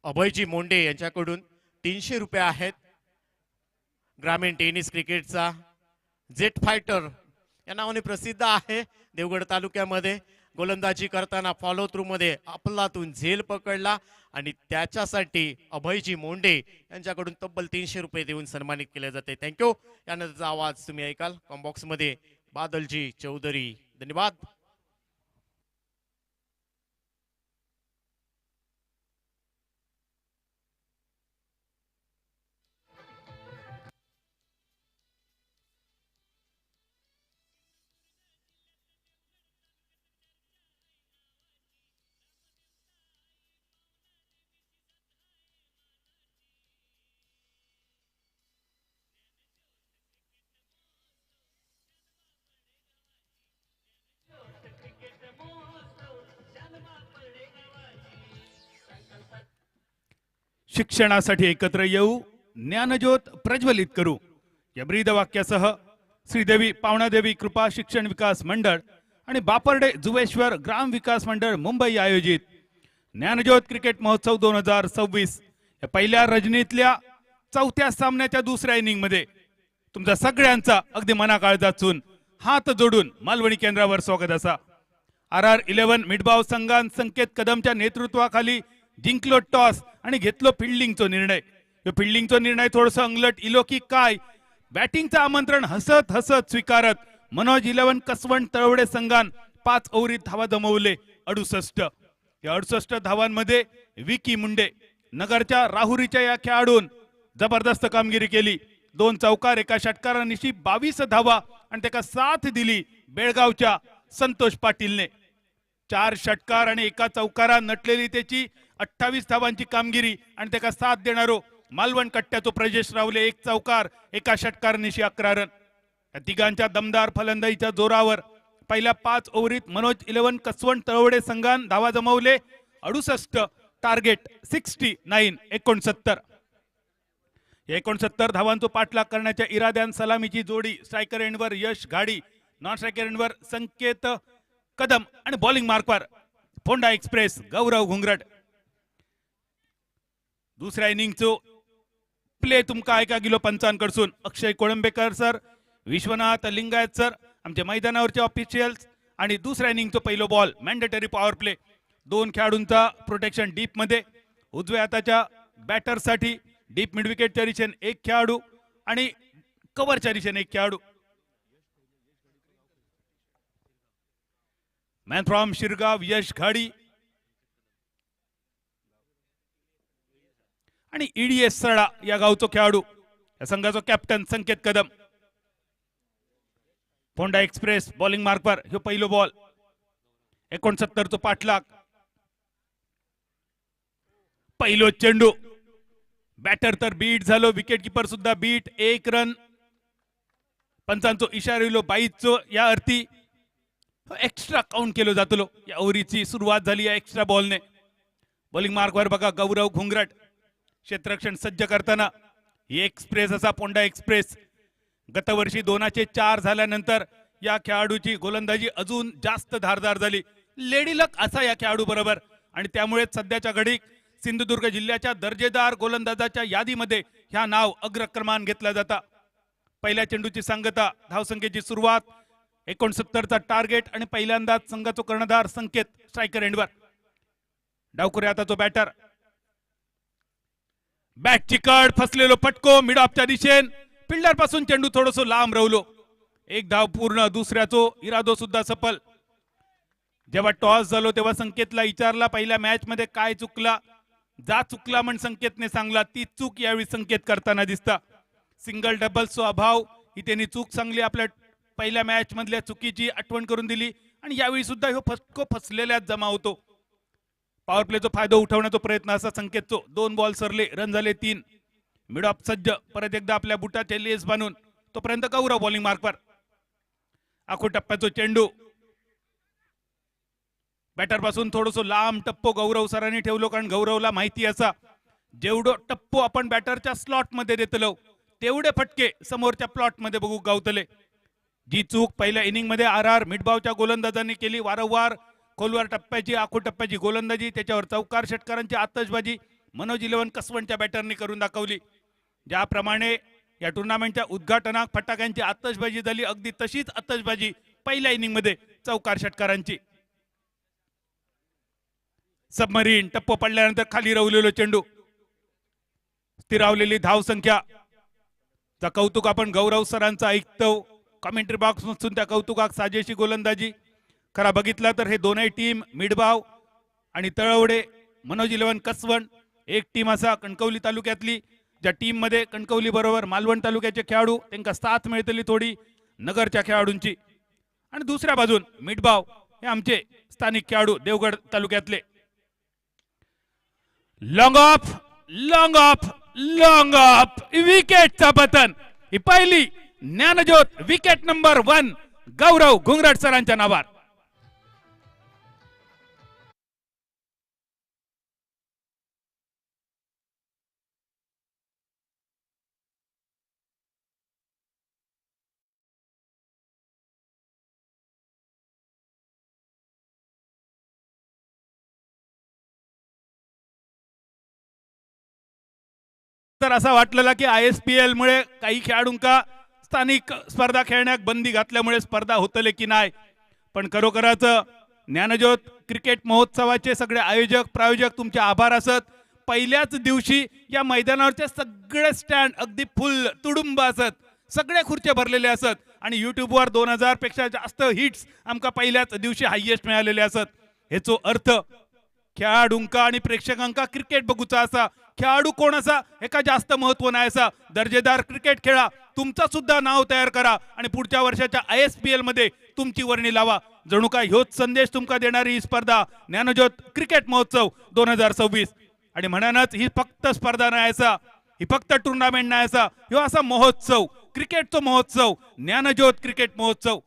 अभयजी मोंडे यांच्याकडून 300 रुपये आहेत. ग्रामीण टेनिस क्रिकेटचा जेट फायटर या नावाने प्रसिद्ध आहे. देवगड तालुक्यामध्ये गोलंदाजी करताना फॉलो थ्रू मध्ये आपलातून झेल पकडला आणि त्याच्यासाठी अभयजी मोंडे यांच्याकडून तब्बल 300 रुपये देऊन सन्मानित केले जाते. थँक्यू. यानंतरचा आवाज तुम्ही ऐकाल कॉम्बॉक्स मध्ये बादलजी चौधरी. धन्यवाद. शिक्षणासाठी एकत्र येऊ, ज्ञानज्योत प्रज्वलित करू या ब्रीद वाक्यासह श्रीदेवी पावणादेवी कृपा शिक्षण विकास मंडळ आणि बापर्डे जुवेश्वर ग्राम विकास मंडळ मुंबई आयोजित ज्ञानज्योत क्रिकेट महोत्सव 2026 या पहिल्या रजनीतल्या 4थ्या सामन्याच्या दुसऱ्या इनिंग मध्ये तुमचा सगळ्यांचा अगदी मनाकाळजातून हात जोडून मालवणी केंद्रावर स्वागत असा. RR11 मिडबाव संघान संकेत कदमच्या नेतृत्वाखाली जिंकलो टॉस आणि घेतलो फिल्डिंगचो निर्णय. फिल्डिंगचो निर्णय थोडंसं अंगलट इलो की काय, बॅटिंगचं आमंत्रण हसत हसत स्वीकारत मनोज 11 कसवण तळवडे संघान 5 ओव्हरीत धावा जमवले 68. या 68 धावांमध्ये विकी मुंडे नगरच्या राहुरीच्या या खेळाडून जबरदस्त कामगिरी केली. 2 चौकार एका षटकारानिशी 22 धावा आणि त्याला साथ दिली बेळगावच्या संतोष पाटीलने. 4 षटकार आणि एका चौकारा नटलेली त्याची 28 धावांची कामगिरी आणि त्याला साथ देणारो मालवण कट्ट्याचो प्रजेश रावले 1 चौकार एका षटकारानिशी 11 रन. या तिघांच्या दमदार फलंदाजीच्या जोरावर पहिल्या 5 ओव्हरीत मनोज 11 कसवण तळवडे संघान धावा जमवले 68, टार्गेट 69 69. 69 धावांचा पाठलाग करण्याच्या इराद्यान सलामीची जोडी स्ट्रायकर एंडवर यश घाडी, नॉन स्ट्रायकर एंडवर संकेत कदम आणि बॉलिंग मार्कवर फोंडा एक्सप्रेस गौरव घुंगरट. दुसऱ्या इनिंगचो प्ले तुमका ऐका गेलो पंचांकडसून. अक्षय कोळंबेकर सर, विश्वनाथ लिंगायत सर, आमचे मैदानावरचे ऑफिशियल्स. आणि दुसऱ्या इनिंगचो पहिलो बॉल मॅन्डेटरी पॉवर प्ले. 2 खेळाडूंचा प्रोटेक्शन डीप मध्ये. उजव्या हाताच्या बॅटरसाठी डीप मिड विकेटच्या दिशेने 1 खेळाडू आणि कव्हरच्या दिशेने 1 खेळाडू. मॅन फ्रॉम शिरगाव यश घाडी आणि EDS सरडा या गावचो खेळाडू. या संघाचो कॅप्टन संकेत कदम. फोंडा एक्सप्रेस बॉलिंग मार्कवर ह्यो पहिलो बॉल. 69 चो पाठलाग. पहिलो चेंडू. बॅटर तर बीट झालो, विकेट किपर सुद्धा बीट. 1 रन. पंचांचो इशारा इलो 22 या अर्थी एक्स्ट्रा काउंट केलो जातलो. या ओव्हरीची सुरुवात झाली या एक्स्ट्रा बॉलने. बॉलिंग मार्कवर बघा गौरव घुंगरट. क्षेत्ररक्षण सज्ज करताना ही एक्सप्रेस असा पोंडा एक्सप्रेस. गतवर्षी 204 झाल्यानंतर या खेळाडूची गोलंदाजी अजून जास्त धारदार झाली. लेडी लक असा या खेळाडू बरोबर आणि त्यामुळे सध्याच्या घडीत सिंधुदुर्ग जिल्ह्याच्या दर्जेदार गोलंदाजाच्या यादीमध्ये ह्या नाव अग्रक्रमान घेतला जाता. पहिल्या चेंडूची सांगता, धावसंख्येची सुरुवात, 69चा टार्गेट आणि पहिल्यांदाच संघाचो कर्णधार संकेत स्ट्रायकर एंडवर. डावकुरे हाताचो बॅटर. बॅट चिकट फसलेलो फटको मिड ऑफच्या दिशेन. फिल्डर पासून चेंडू थोडंसं लांब रवलो. 1 धाव पूर्ण. दुसऱ्याचो इरादो सुद्धा सफल. जेव्हा टॉस झालो तेव्हा संकेतला विचारला पहिल्या मॅच मध्ये काय चुकला. जा चुकला म्हणून संकेतने सांगला. ती चूक यावेळी संकेत करताना दिसता. सिंगल डबल्सचा अभाव ही त्यांनी चूक सांगली. आपल्या पहिल्या मॅच मधल्या चुकीची आठवण करून दिली आणि यावेळी सुद्धा ह्यो फटको फसलेल्याच जमा होतो. पॉवर प्लेचा फायदा उठवण्याचा प्रयत्न असा संकेतचो. 2 बॉल सरले, रन झाले 3. मिड ऑफ सज्ज. परत एकदा आपल्या बुटाचे लेस बांधून तोपर्यंत गौरव बॉलिंग मार्कवर. आखो टप्प्याचो चेंडू. बॅटर पासून थोडंसं लांब टप्पो गौरव सरांनी ठेवलो कारण गौरवला माहिती असा जेवढो टप्पो आपण बॅटरच्या स्लॉट मध्ये देतलो तेवढे फटके समोरच्या प्लॉट मध्ये बघू गावतले. जी चूक पहिल्या इनिंग मध्ये RR मिडबावच्या गोलंदाजांनी केली. वारंवार खोलवर टप्प्याची आखो टप्प्याची गोलंदाजी, त्याच्यावर चौकार षटकारांची आतषबाजी मनोज 11 कसवणच्या बॅटरनी करून दाखवली. ज्याप्रमाणे या टुर्नामेंटच्या उद्घाटनात फटाक्यांची आतषबाजी झाली अगदी तशीच आतषबाजी पहिल्या इनिंग मध्ये चौकार षटकारांची. सबमरीन टप्पो पडल्यानंतर खाली रवलेलो चेंडू. स्थिरावलेली धाव संख्या. चा कौतुक आपण गौरव सरांचा ऐकतो कमेंट्री बॉक्स मधून. त्या कौतुकाक साजेशी गोलंदाजी. खरा बघितला तर हे दोनही टीम मिडबाव आणि तळवडे मनोज 11 कसवण एक टीम असा कणकवली तालुक्यातली. ज्या टीम मध्ये कणकवली बरोबर मालवण तालुक्याचे खेळाडू त्यांना साथ मिळतली थोडी नगरच्या खेळाडूंची. आणि दुसऱ्या बाजून मिडबाव हे आमचे स्थानिक खेळाडू देवगड तालुक्यातले. Long off long off long off विकेटचा पतन. ही पहिली ज्ञानज्योत विकेट नंबर 1 गौरव घुंगरट सरांच्या नावावर. तर असं वाटलेला की ISPL मुळे काही खेळाडूंका स्थानिक स्पर्धा खेळण्याक बंदी घातल्यामुळे स्पर्धा होतले की नाही, पण खरोखरच ज्ञानज्योत क्रिकेट महोत्सवाचे सगळे आयोजक प्रायोजक तुमचे आभार असत. पहिल्याच दिवशी या मैदानावरचे सगळे स्टँड अगदी फुल तुडुंब असत, सगळे खुर्चे भरलेले असत आणि युट्यूबवर 2000 पेक्षा जास्त हिट्स आमका पहिल्याच दिवशी हायएस्ट मिळालेले असत. हेचो अर्थ खेळाडूंका आणि प्रेक्षकांका क्रिकेट बघूचा असा, खेळाडू कोण असा एका जास्त महत्व नाही असा. दर्जेदार क्रिकेट खेळा, तुमचा सुद्धा नाव तयार करा आणि पुढच्या वर्षाच्या ISPL मध्ये तुमची वर्णी लावा. जणू काय ह्योच संदेश तुमका देणारी ही स्पर्धा ज्ञानज्योत क्रिकेट महोत्सव 2026. आणि म्हणूनच ही फक्त स्पर्धा नाही असा, ही फक्त टुर्नामेंट नाही असा, ह्यो असा महोत्सव, क्रिकेटचा महोत्सव, ज्ञानज्योत क्रिकेट महोत्सव.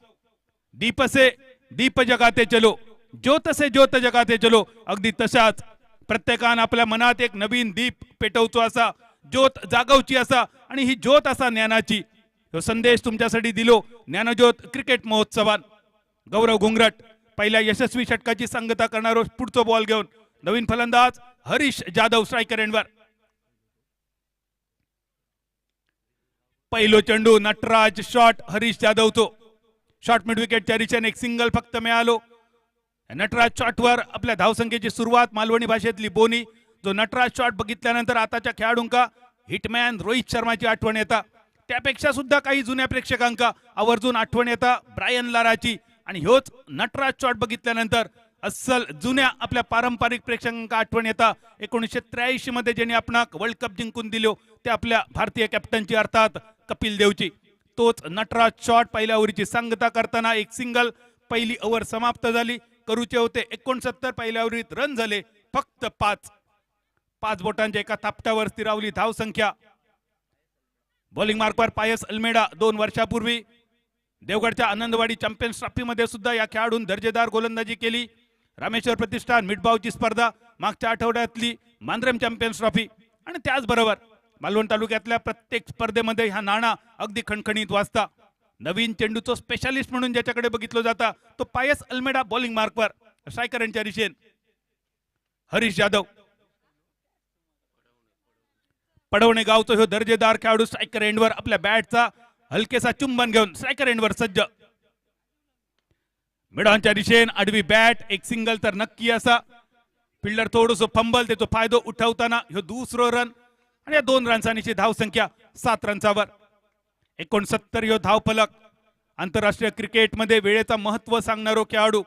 दीप से दीप जगाते चलो, ज्योत से ज्योत जगाते चलो. अगदी तशाच प्रत्येकान आपल्या मनात एक नवीन दीप पेटवतो असा, ज्योत जागवची असा आणि ही ज्योत असा ज्ञानाची. तो संदेश तुमच्यासाठी दिलो ज्ञानज्योत क्रिकेट महोत्सवात. गौरव घुंगरट पहिल्या यशस्वी षटकाची सांगता करणारो पुढचा बॉल घेऊन नवीन फलंदाज हरीश जाधव स्ट्रायकर एंडवर. पहिलो चेंडू नटराज शॉट हरीश जाधवचो. शॉट मिड विकेटच्या दिशेने एक सिंगल फक्त मिळालो. नटराज शॉटवर आपल्या धावसंख्येची सुरुवात मालवणी भाषेतली बोनी. जो नटराज शॉट बघितल्यानंतर आताच्या खेळाडूंका हिटमॅन रोहित शर्माची आठवण येता. त्यापेक्षा सुद्धा काही जुन्या प्रेक्षकांका आवर्जून आठवण येता ब्रायन लाराची. आणि ह्योच नटराज शॉट बघितल्यानंतर अस्सल जुन्या आपल्या पारंपरिक प्रेक्षकांका आठवण येता 1983 मध्ये ज्यांनी आपणाक वर्ल्ड कप जिंकून दिलो ते आपल्या भारतीय कॅप्टनची अर्थात कपिल देवची. तोच नटराज शॉट पहिल्या ओव्हरीची सांगता करताना एक सिंगल. पहिली ओव्हर समाप्त झाली, करूचे होते 69, पहिल्या ओव्हरीत रन झाले फक्त 5 बोटांच्या एका थापटावर स्थिरावली धावसंख्या. बॉलिंग मार्कवर पायस अल्मेडा 2 वर्षापूर्वी देवगडच्या आनंदवाडी चॅम्पियन्स ट्रॉफी मध्ये सुद्धा या खेळाडून दर्जेदार गोलंदाजी केली. रामेश्वर प्रतिष्ठान मिडबावची स्पर्धा, मागच्या आठवड्यातली मांद्रम चॅम्पियन्स ट्रॉफी आणि त्याचबरोबर मालवण तालुक्यातल्या प्रत्येक स्पर्धेमध्ये हा नाणा अगदी खणखणीत वाजता. नवीन चेंडूचं स्पेशालिस्ट म्हणून ज्याच्याकडे बघितलं जाता तो पायस अल्मेडा बॉलिंग मार्कवर. स्ट्रायकरांच्या दिशेन हरीश जाधव. पडवणे गावचा ह्यो दर्जेदार खेळाडू स्ट्रायकर एंडवर आपल्या बॅटचा हलकेसा चुंबन घेऊन स्ट्रायकर एंडवर सज्ज. मिडॉनच्या दिशेन आडवी बॅट, एक सिंगल तर नक्की असा. फिल्डर थोडंसं फंबल, त्याचा फायदा उठवताना ह्यो दुसरो रन आणि या 2 रन्सांची धावसंख्या 7 रन्सावर. 69 ह्यो धावफलक. आंतरराष्ट्रीय क्रिकेटमध्ये वेळेचा महत्व सांगणारो खेळाडू.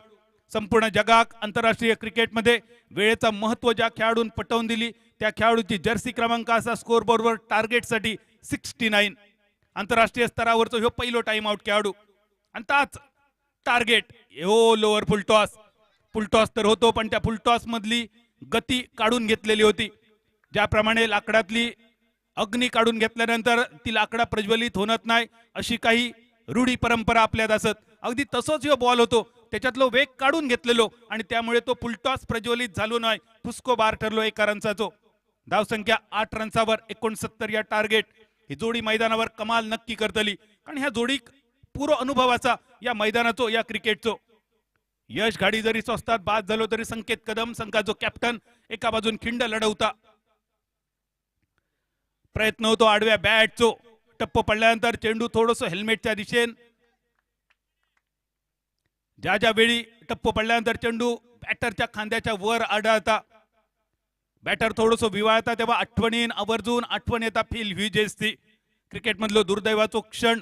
संपूर्ण जगाक आंतरराष्ट्रीय क्रिकेटमध्ये वेळेचा महत्व ज्या खेळाडून पटवून दिली त्या खेळाडूची जर्सी क्रमांक असा स्कोर बोर्डवर टार्गेटसाठी 69. आंतरराष्ट्रीय स्तरावरचा ह्यो पहिलो टाइम आउट खेळाडू. आणि ताच टार्गेट हो लोअर फुलटॉस तर होतो, पण त्या फुलटॉस मधली गती काढून घेतलेली होती. ज्याप्रमाणे लाकडातली अग्नी काढून घेतल्यानंतर ती लाकडा प्रज्वलित होत नाही अशी काही रूढी परंपरा आपल्यात असत, अगदी तसंच ह्यो बॉल होतो. त्याच्यातलो वेग काढून घेतलेलो आणि त्यामुळे तो फुलटॉस प्रज्वलित झालो नाही, फुसको बार ठरलो 1 रनचाचो. धावसंख्या 8 रन्सावर 69 या टार्गेट. ही जोडी मैदानावर कमाल नक्की करतली, कारण ह्या जोडीक पूर्ण अनुभवाचा या मैदानाचो या क्रिकेटचो. यश गाडी जरी स्वस्तात बाद झालो तरी संकेत कदम संघाचो कॅप्टन एका बाजून खिंड लढवता. प्रयत्न होतो आडव्या बॅटचो. टप्प पडल्यानंतर चेंडू थोडस हेल्मेटच्या दिशेन. ज्या वेळी टप्प पडल्यानंतर चेंडू बॅटरच्या खांद्याच्या वर आढळता, बॅटर थोडस विवाळता, तेव्हा आठवणीन आवर्जून आठवण येता फील व्हिजेसची. क्रिकेट मधलो दुर्दैवाचो क्षण,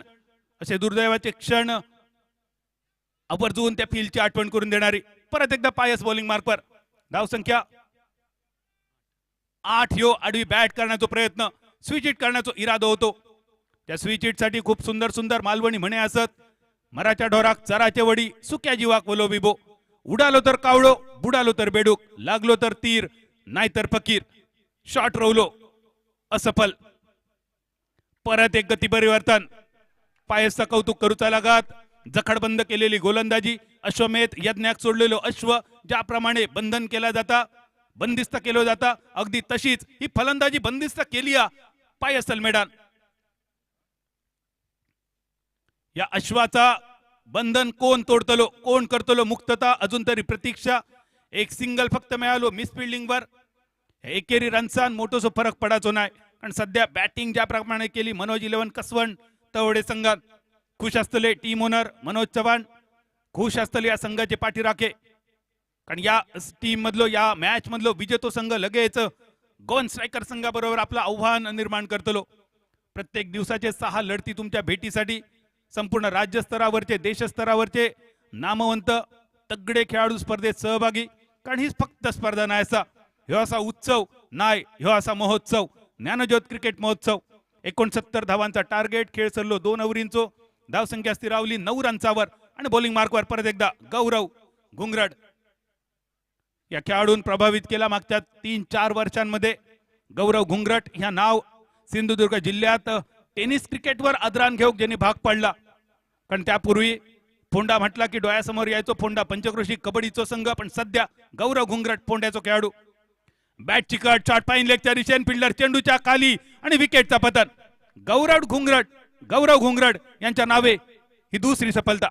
असे दुर्दैवाचे क्षण आवर्जून त्या फीलची आठवण करून देणारी. परत एकदा पायस बॉलिंग मार्कवर. धावसंख्या 8 ह्यो आडवी बॅट करण्याचा प्रयत्न, स्विच हिट करण्याचा इरादा होतो. त्या स्विच हिट साठी खूप सुंदर सुंदर मालवणी म्हणे असत. मराच्या ढोराक चराचे वडी, सुक्या जीवाक वलो बिबो. उडालो तर कावळो, बुडालो तर बेडूक, लागलो तर तीर नाहीतर फकीर. शॉट रोवलो असफल. परत एक गती परिवर्तन. पायसचा कौतुक करूचा लागत. जखडबंद केलेली गोलंदाजी. अश्वमेध यज्ञाक सोडलेलो अश्व ज्याप्रमाणे बंधन केला जाता, बंदिस्त केलं जाता, अगदी तशीच ही फलंदाजी बंदिस्त केली पायस अल्मेडा. या अश्वाचा बंधन कोण तोडतलो, कोण करतलो मुक्तता, अजून तरी प्रतीक्षा. एक सिंगल फक्त मिळालो मिस फिल्डिंगवर. एकेरी रनसान मोठोसो फरक पडायचो नाही, कारण सध्या बॅटिंग ज्याप्रमाणे केली मनोज 11 कसवण तवडे संघात खुश असतले टीम ओनर मनोज चव्हाण, खुश असतले या संघाचे पाठीराखे, कारण या टीम मधलो या मॅच मधलो विजेतो संघ लगेच गोवन स्ट्रायकर संघाबरोबर आपलं आव्हान निर्माण करतलो. प्रत्येक दिवसाचे 6 लढती तुमच्या भेटीसाठी संपूर्ण राज्य स्तरावरचे देश स्तरावरचे नामवंत तगडे खेळाडू स्पर्धेत सहभागी, कारण ही फक्त स्पर्धा नाही असा ह्यो असा उत्सव नाही, ह्यो असा महोत्सव ज्ञानज्योत क्रिकेट महोत्सव. 69 धावांचा टार्गेट, खेळ सरलो 2 ओव्हरींचो, धावसंख्या स्थिरावली 9 रन्सावर आणि बॉलिंग मार्कवर परत एकदा गौरव घुंगरट या खेळाडून प्रभावित केला. मागच्या 3-4 वर्षांमध्ये गौरव घुंगरट ह्या नाव सिंधुदुर्ग जिल्ह्यात टेनिस क्रिकेटवर आदरान घेऊन ज्यांनी भाग पडला, कारण त्यापूर्वी फोंडा म्हटला की डोळ्यासमोर यायचो फोंडा पंचक्रोशी कबड्डीचो संघ, पण सध्या गौरव घुंगरट फोंड्याचो खेळाडू. बॅट चिकट, शॉट पाईन लेगच्या दिशेने फिल्डर चेंडूच्या खाली आणि विकेटचा पतन. गौरव घुंगरट यांच्या नावे ही दुसरी सफलता.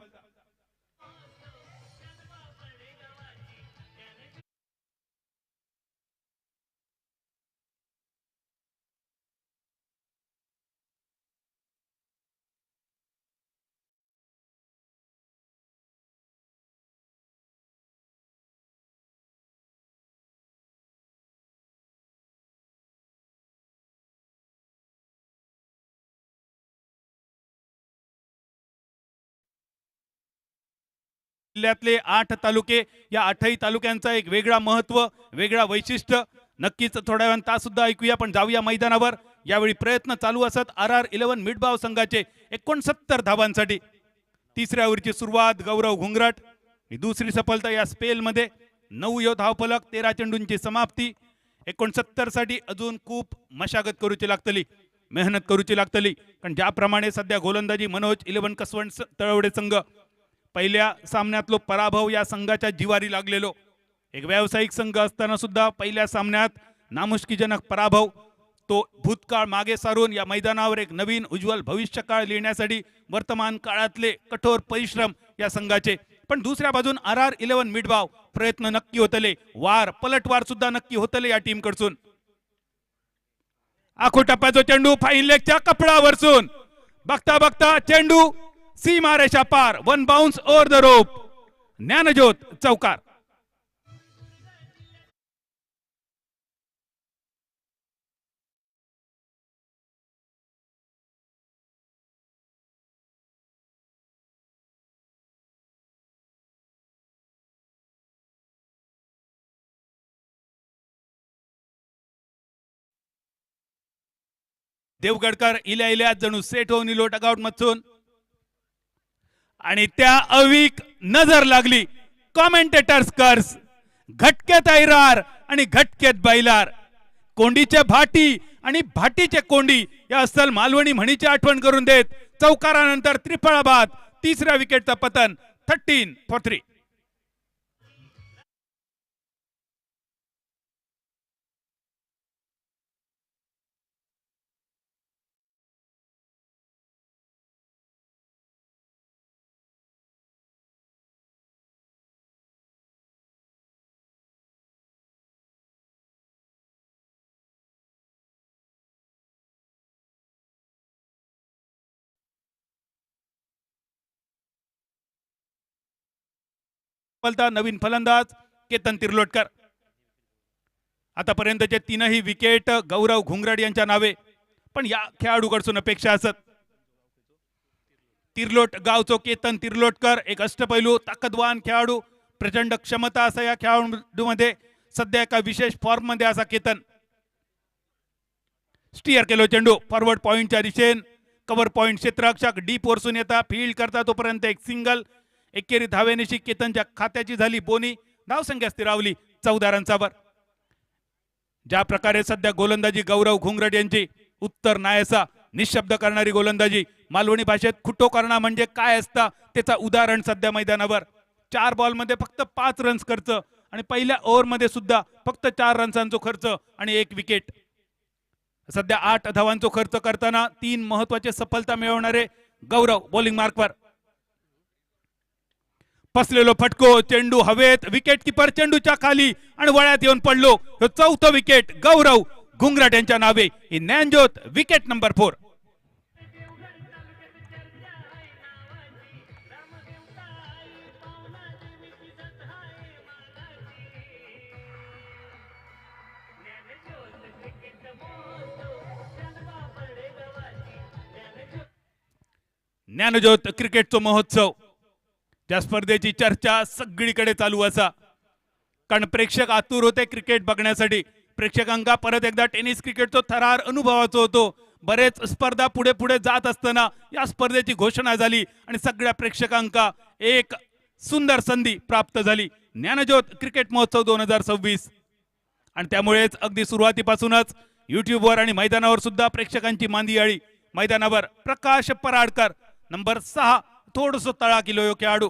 जिल्ह्यातले 8 तालुके, या 8ही तालुक्यांचा एक वेगळा महत्व, वेगळा वैशिष्ट्य नक्कीच थोड्या वेळानं ता सुद्धा ऐकूया. पण जाऊया मैदानावर. यावेळी प्रयत्न चालू असत RR11 मिडबाव संघाचे 69 धावांसाठी. तिसऱ्या ओव्हरची सुरुवात गौरव घुंगरट, ही दुसरी सफलता या स्पेलमध्ये. 9 धावफलक, 13 चेंडूंची समाप्ती. 69 साठी अजून खूप मशागत करूची लागतली, मेहनत करूची लागतली, कारण ज्याप्रमाणे सध्या गोलंदाजी मनोज 11 कसवंड तळवडे संघ, पहिल्या सामन्यातलो पराभव या संघाच्या जिवारी लागलेलो. एक व्यावसायिक संघ असताना सुद्धा पहिल्या सामन्यात नामुष्कीजनक पराभव, तो भूतकाळ मागे सारून या मैदानावर एक नवीन उज्ज्वल भविष्यकाळ लिहिण्यासाठी वर्तमान काळातले कठोर परिश्रम या संघाचे. पण दुसऱ्या बाजून RR11 मिडबाव प्रयत्न नक्की होतले, पलटवार सुद्धा नक्की होतले या टीम कडसून. आखो टप्प्याचो चेंडू फाईन लेगच्या कपडावरसून बघता बघता चेंडू सीमारेषा पार, 1 bounce over the rope. Dnyanjyot चौकार. देवगडकर इल्या जणू सेट होऊन इलो डगआउट मधून, आणि त्या अवीक नजर लागली कॉमेंटेटर्स कर्स. घटकेत ऐरार आणि घटकेत बैलार, कोंडीचे भाटी आणि भाटीचे कोंडी या अस्सल मालवणी म्हणीची आठवण करून देत चौकारानंतर त्रिफळाबाद. तिसऱ्या विकेटचा पतन. 13 for 3. नवीन फलंदाज केतन तिर्लोटकर. आतापर्यंतचे 3ही विकेट गौरव घुंगरट यांच्या नावे, पण या खेळाडूकडून अपेक्षा असत. तिर्लोट गावचो केतन तिर्लोटकर एक अष्टपैलू ताकदवान खेळाडू, प्रचंड क्षमता असा या खेळाडूमध्ये सध्या एका विशेष फॉर्म मध्ये असा केतन. स्टिअर केलो चेंडू फॉरवर्ड पॉइंटच्या दिशेन, कव्हर पॉइंट क्षेत्ररक्षक डीप वरसून येता फील्ड करता तोपर्यंत एक सिंगल. एकेरी धावेनिशी केतनच्या खात्याची झाली बोनी. धावसंख्या स्थिरावली 14 रन्सावर. ज्या प्रकारे सध्या गोलंदाजी गौरव घुंगरट यांची उत्तर नायसा निशब्द करणारी गोलंदाजी, मालवणी भाषेत खुटो करणं म्हणजे काय असतं त्याचा उदाहरण सध्या मैदानावर. 4 बॉलमध्ये फक्त 5 रन्स खर्च आणि पहिल्या ओव्हरमध्ये सुद्धा फक्त 4 रन्सांचा खर्च आणि 1 विकेट. सध्या 8 धावांचा खर्च करताना 3 महत्वाचे सफलता मिळवणारे गौरव बॉलिंग मार्कवर. पसलेलो फटको, चेंडू हवेत, विकेट किपर चेंडूच्या खाली आणि वळ्यात येऊन पडलो. 4थं विकेट गौरव घुंगरट यांच्या नावे. ही ज्ञानज्योत विकेट नंबर 4. ज्ञानज्योत क्रिकेटचा महोत्सव, ज्या स्पर्धेची चर्चा सगळीकडे चालू असा, कारण प्रेक्षक आतुर होते क्रिकेट बघण्यासाठी. प्रेक्षकांका परत एकदा टेनिस क्रिकेटचा थरार अनुभवायचो होतो. बरेच स्पर्धा पुढे पुढे जात असताना या स्पर्धेची घोषणा झाली आणि सगळ्या प्रेक्षकांका एक सुंदर संधी प्राप्त झाली, ज्ञानज्योत क्रिकेट महोत्सव 2026. आणि त्यामुळेच अगदी सुरुवातीपासूनच युट्यूबवर आणि मैदानावर सुद्धा प्रेक्षकांची मांदी आली. मैदानावर प्रकाश पराडकर नंबर 6 थोडस तळा किलो खेळाडू,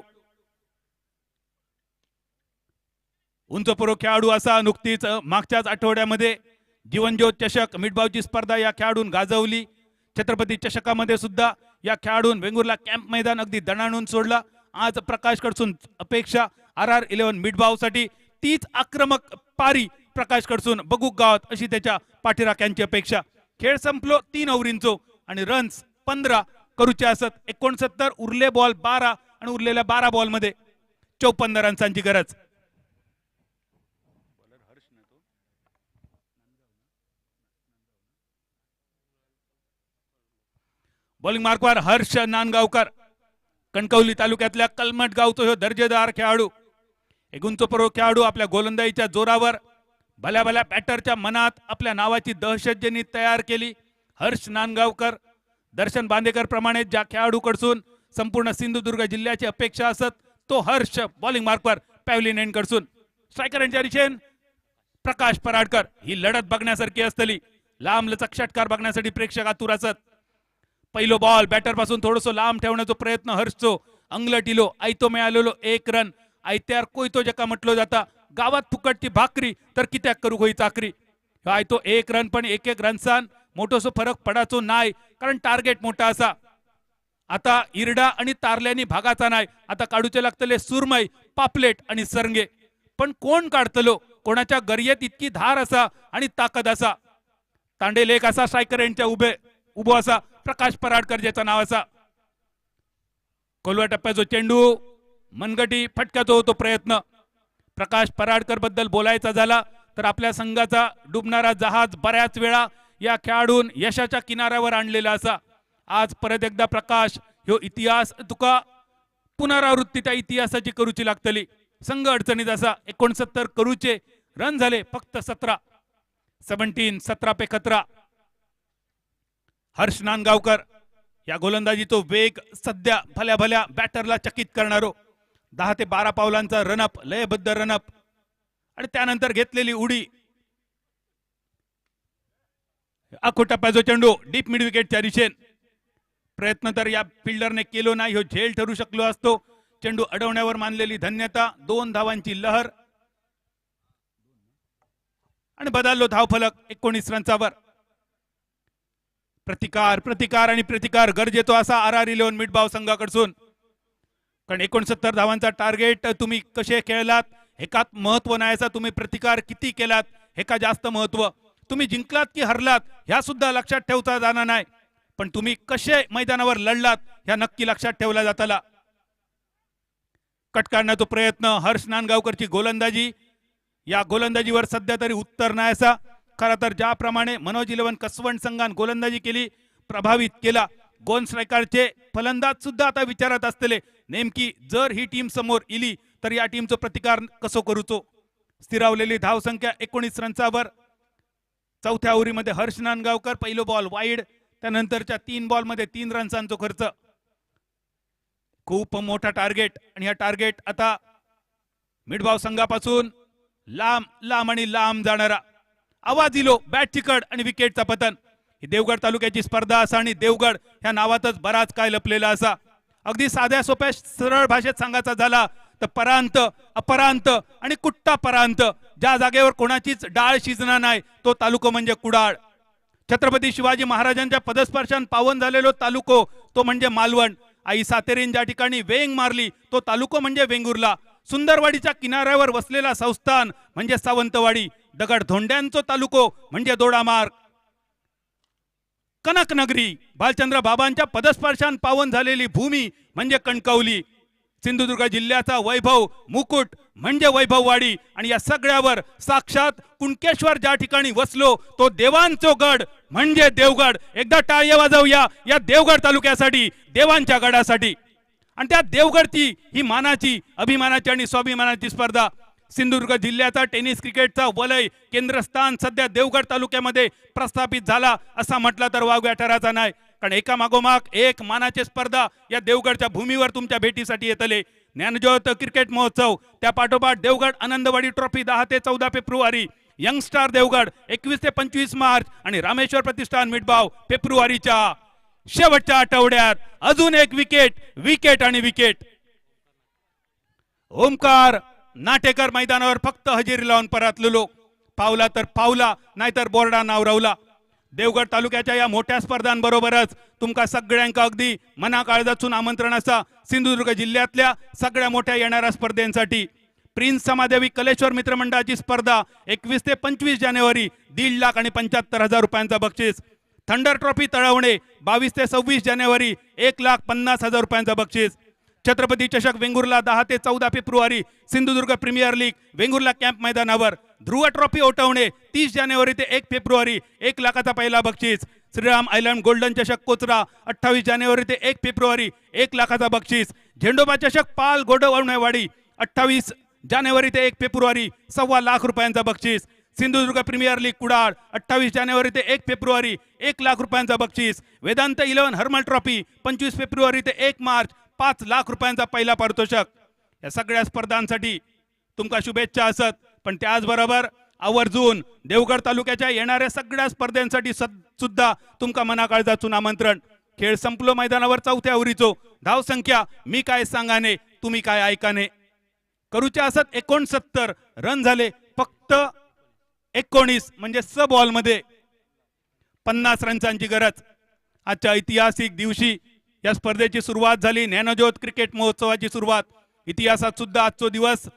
उंचपुरो खेळाडू असा. नुकतीच मागच्याच आठवड्यामध्ये जीवनज्योत चषक मिडबावची स्पर्धा या खेळाडून गाजवली. छत्रपती चषकामध्ये सुद्धा या खेळाडून वेंगुर्ला कॅम्प मैदान अगदी दणाणून सोडला. आज प्रकाश कडसून अपेक्षा RR11 मिडबाव साठी तीच आक्रमक पारी प्रकाश कडसून बघू गावात अशी त्याच्या पाठीराख्यांची अपेक्षा. खेळ संपलो 3 ओव्हरींचो आणि रन्स 15 करूचे असत. 69 उरले बॉल 12 आणि उरलेल्या 12 बॉल मध्ये 54 रन्सांची गरज. बॉलिंग मार्कवर हर्ष नांदगावकर, कणकवली तालुक्यातल्या कलमट गावचा हो दर्जेदार खेळाडू. एगुंचोपरो खेळाडू आपल्या गोलंदाजीच्या जोरावर भल्या भल्या बॅटरच्या मनात आपल्या नावाची दहशत ज्यांनी तयार केली. हर्ष नांदगावकर दर्शन बांदेकर प्रमाणे ज्या खेळाडूकडसून संपूर्ण सिंधुदुर्ग जिल्ह्याची अपेक्षा असत, तो हर्ष बॉलिंग मार्कवर पॅव्हलिन एंड कडसून स्ट्रायकरांच्या दिशेन प्रकाश पराडकर. ही लढत बघण्यासारखी असतली. लांब लचक षटकार बघण्यासाठी प्रेक्षक आतुर असत. पहिलो बॉल बॅटर पासून थोडस लांब ठेवण्याचा प्रयत्न हर्षचो. अंगलटिलो आयतो मिळालेलो 1 रन. आयत्यार कोयतो जका म्हटलो जाता, गावात फुकटची भाकरी तर कित्याक करू होई चाकरी. आयतो 1 रन पण 1-1 रनसान मोठोसो फरक पडाचो नाही, कारण टार्गेट मोठा असा. आता इरडा आणि तारल्यानी भागाचा नाही, आता काढूचे लागतले सुरमई, पापलेट आणि सरंगे. पण कोण काढतलो, कोणाच्या गर्येत इतकी धार असा आणि ताकद असा. तांडे लेख असा स्ट्रायकर यांच्या उभो असा प्रकाश पराडकर ज्याचं नाव असा. खोलवा टप्प्याचो चेंडू मनगटी फटक्याचा होतो प्रयत्न. प्रकाश पराडकर बद्दल बोलायचा झाला तर आपल्या संघाचा डुबणारा जहाज बऱ्याच वेळा या खेळाडून यशाच्या किनाऱ्यावर आणलेला असा. आज परत एकदा प्रकाश ह्यो इतिहास तुका पुनरावृत्ती त्या इतिहासाची करूची लागतली. संघ अडचणीत असा. 69 करूचे रन झाले फक्त 17. 17 पे 17. हर्ष नांदगावकर या गोलंदाजीचा वेग सध्या भल्या भल्या बॅटरला चकित करणारो. 10 ते 12 पावलांचा रनअप, लयबद्ध रनअप आणि त्यानंतर घेतलेली उडी. आखो टप्प्याचो चेंडू डीप मिड विकेटच्या दिशेन. प्रयत्न तर या फिल्डरने केलो नाही, ह्यो झेल ठरू शकलो असतो. चेंडू अडवण्यावर मानलेली धन्यता. 2 धावांची लहर आणि बदललो धावफलक 19 रन्सावर. प्रतिकार प्रतिकार आणि प्रतिकार गरजेचा असा RR11 मिडबाव संघाकडून. कारण 69 धावांचा टार्गेट तुम्ही कसे खेळलात हेकात महत्व नाही असा, तुम्ही प्रतिकार किती केलात हेका जास्त महत्व. तुम्ही जिंकलात की हरलात ह्या सुद्धा लक्षात ठेवता जाणार नाही, पण तुम्ही कसे मैदानावर लढलात ह्या नक्की लक्षात ठेवला जाताला. कट काढण्याचा प्रयत्न हर्ष नांदगावकरची गोलंदाजी. या गोलंदाजीवर सध्या तरी उत्तर नाही असा. खरं तर ज्याप्रमाणे मनोज 11 कसवंड संघान गोलंदाजी केली, प्रभावित केला. गोन स्ट्रायकरचे फलंदाज सुद्धा आता विचारत असतले नेमकी जर ही टीम समोर इली तर या टीमचा प्रतिकार कसो करूचो. स्थिरावलेली धावसंख्या 19 रन्सावर. चौथ्या ओव्हरीमध्ये हर्ष नांदगावकर पहिलो बॉल वाईड, त्यानंतरच्या 3 बॉलमध्ये 3 रन्सांचा खर्च. खूप मोठा टार्गेट आणि हा टार्गेट आता मिडबाव संघापासून लांब लांब आणि लांब जाणारा. आवाज दिलो बॅट चिकट आणि विकेटचा पतन. ही देवगड तालुक्याची स्पर्धा असा आणि देवगड ह्या नावातच बराच काय लपलेला असा. अगदी साध्या सोप्या सरळ भाषेत सांगायचा झाला तर परांत, अपरांत आणि कुट्टा परांत, ज्या जागेवर कोणाचीच डाळ शिजणार नाही तो तालुको म्हणजे कुडाळ. छत्रपती शिवाजी महाराजांच्या पदस्पर्शान पावन झालेलो तालुको तो म्हणजे मालवण. आई सातेरीन ज्या ठिकाणी वेंग मारली तो तालुको म्हणजे वेंगुर्ला. सुंदरवाडीच्या किनाऱ्यावर वसलेला संस्थान म्हणजे सावंतवाडी. दगड धोंड्यांचो तालुको म्हणजे दोडामार्ग. कनकनगरी भालचंद्र बाबांच्या पदस्पर्शान पावन झालेली भूमी म्हणजे कणकवली. सिंधुदुर्ग जिल्ह्याचा वैभव मुकुट म्हणजे वैभववाडी आणि या सगळ्यावर साक्षात कुणकेश्वर ज्या ठिकाणी वसलो तो देवांचो गड म्हणजे देवगड. एकदा टाळ्या वाजवूया या देवगड तालुक्यासाठी, देवांच्या गडासाठी. आणि त्या देवगडची ही मानाची, अभिमानाची आणि स्वाभिमानाची स्पर्धा. सिंधुदुर्ग जिल्ह्याचा टेनिस क्रिकेटचा वलय केंद्रस्थान सध्या देवगड तालुक्यामध्ये प्रस्थापित झाला असा म्हटला तर वावग्या ठराचा नाही. कारण एका मागोमाग एक मानाची स्पर्धा या देवगडच्या भूमीवर तुमच्या भेटीसाठी येतले. ज्ञानज्योत क्रिकेट महोत्सव, त्या पाठोपाठ देवगड आनंदवाडी ट्रॉफी 10 ते 14 फेब्रुवारी, यंगस्टार देवगड 21 ते 25 मार्च आणि रामेश्वर प्रतिष्ठान मिठबाव फेब्रुवारीच्या शेवटच्या आठवड्यात अजून एक विकेट, विकेट आणि विकेट. ओमकार नाटेकर मैदानावर फक्त हजेरी लावून परतलेलो. पावला तर पावला, नाहीतर बोर्डा नाव रावला. देवगड तालुक्याच्या या मोठ्या स्पर्धांबरोबरच तुमका सगळ्यांका अगदी मना काळजातून आमंत्रण असा सिंधुदुर्ग जिल्ह्यातल्या सगळ्या मोठ्या येणाऱ्या स्पर्धेसाठी. प्रिन्स समादेवी कलेश्वर मित्रमंडळाची स्पर्धा 21 ते 25 जानेवारी 1,75,000 रुपयांचा बक्षीस. थंडर ट्रॉफी तळवणे 22 ते 26 जानेवारी 1,50,000 रुपयांचा बक्षीस. छत्रपती चषक वेंगुर्ला 10 ते 14 फेब्रुवारी Sindhudurg premier league Vengurla camp मैदानावर. ध्रुव ट्रॉफी ओटवणे 30 जानेवारी ते 1 फेब्रुवारी 1 लाखाचा पहिला बक्षीस. श्रीराम आयलंड गोल्डन चषक कोचरा 28 जानेवारी ते 1 फेब्रुवारी 1 लाखाचा बक्षीस. झेंडोबा चषक पाल गोडवणेवाडी 28 जानेवारी ते 1 फेब्रुवारी 1.25 लाख रुपयांचा बक्षीस. सिंधुदुर्ग प्रीमियर लीग कुडाळ 28 जानेवारी ते 1 फेब्रुवारी 1 लाख रुपयांचा बक्षीस. वेदांत 11 हर्मल ट्रॉफी 25 फेब्रुवारी ते 1 मार्च 5 लाख रुपयांचा पहिला पारितोषिक. या सगळ्या स्पर्धांसाठी तुमका शुभेच्छा असत. पण त्याचबरोबर आवर्जून देवगड तालुक्याच्या येणाऱ्या सगळ्या स्पर्धांसाठी सुद्धा तुमका मनाकाळजातून आमंत्रण. खेळ संपलो मैदानावर चौथ्या ओव्हरीचो धाव संख्या मी काय सांगाने तुम्ही काय ऐकाने. करूच्या असत 69 रन झाले फक्त 19 म्हणजे बॉल मध्ये 50 रन्सांची गरज. आजच्या ऐतिहासिक दिवशी या स्पर्धेची सुरुवात झाली. ज्ञानज्योत क्रिकेट महोत्सवाची सुरुवात. इतिहासात सुद्धा आजचा दिवस,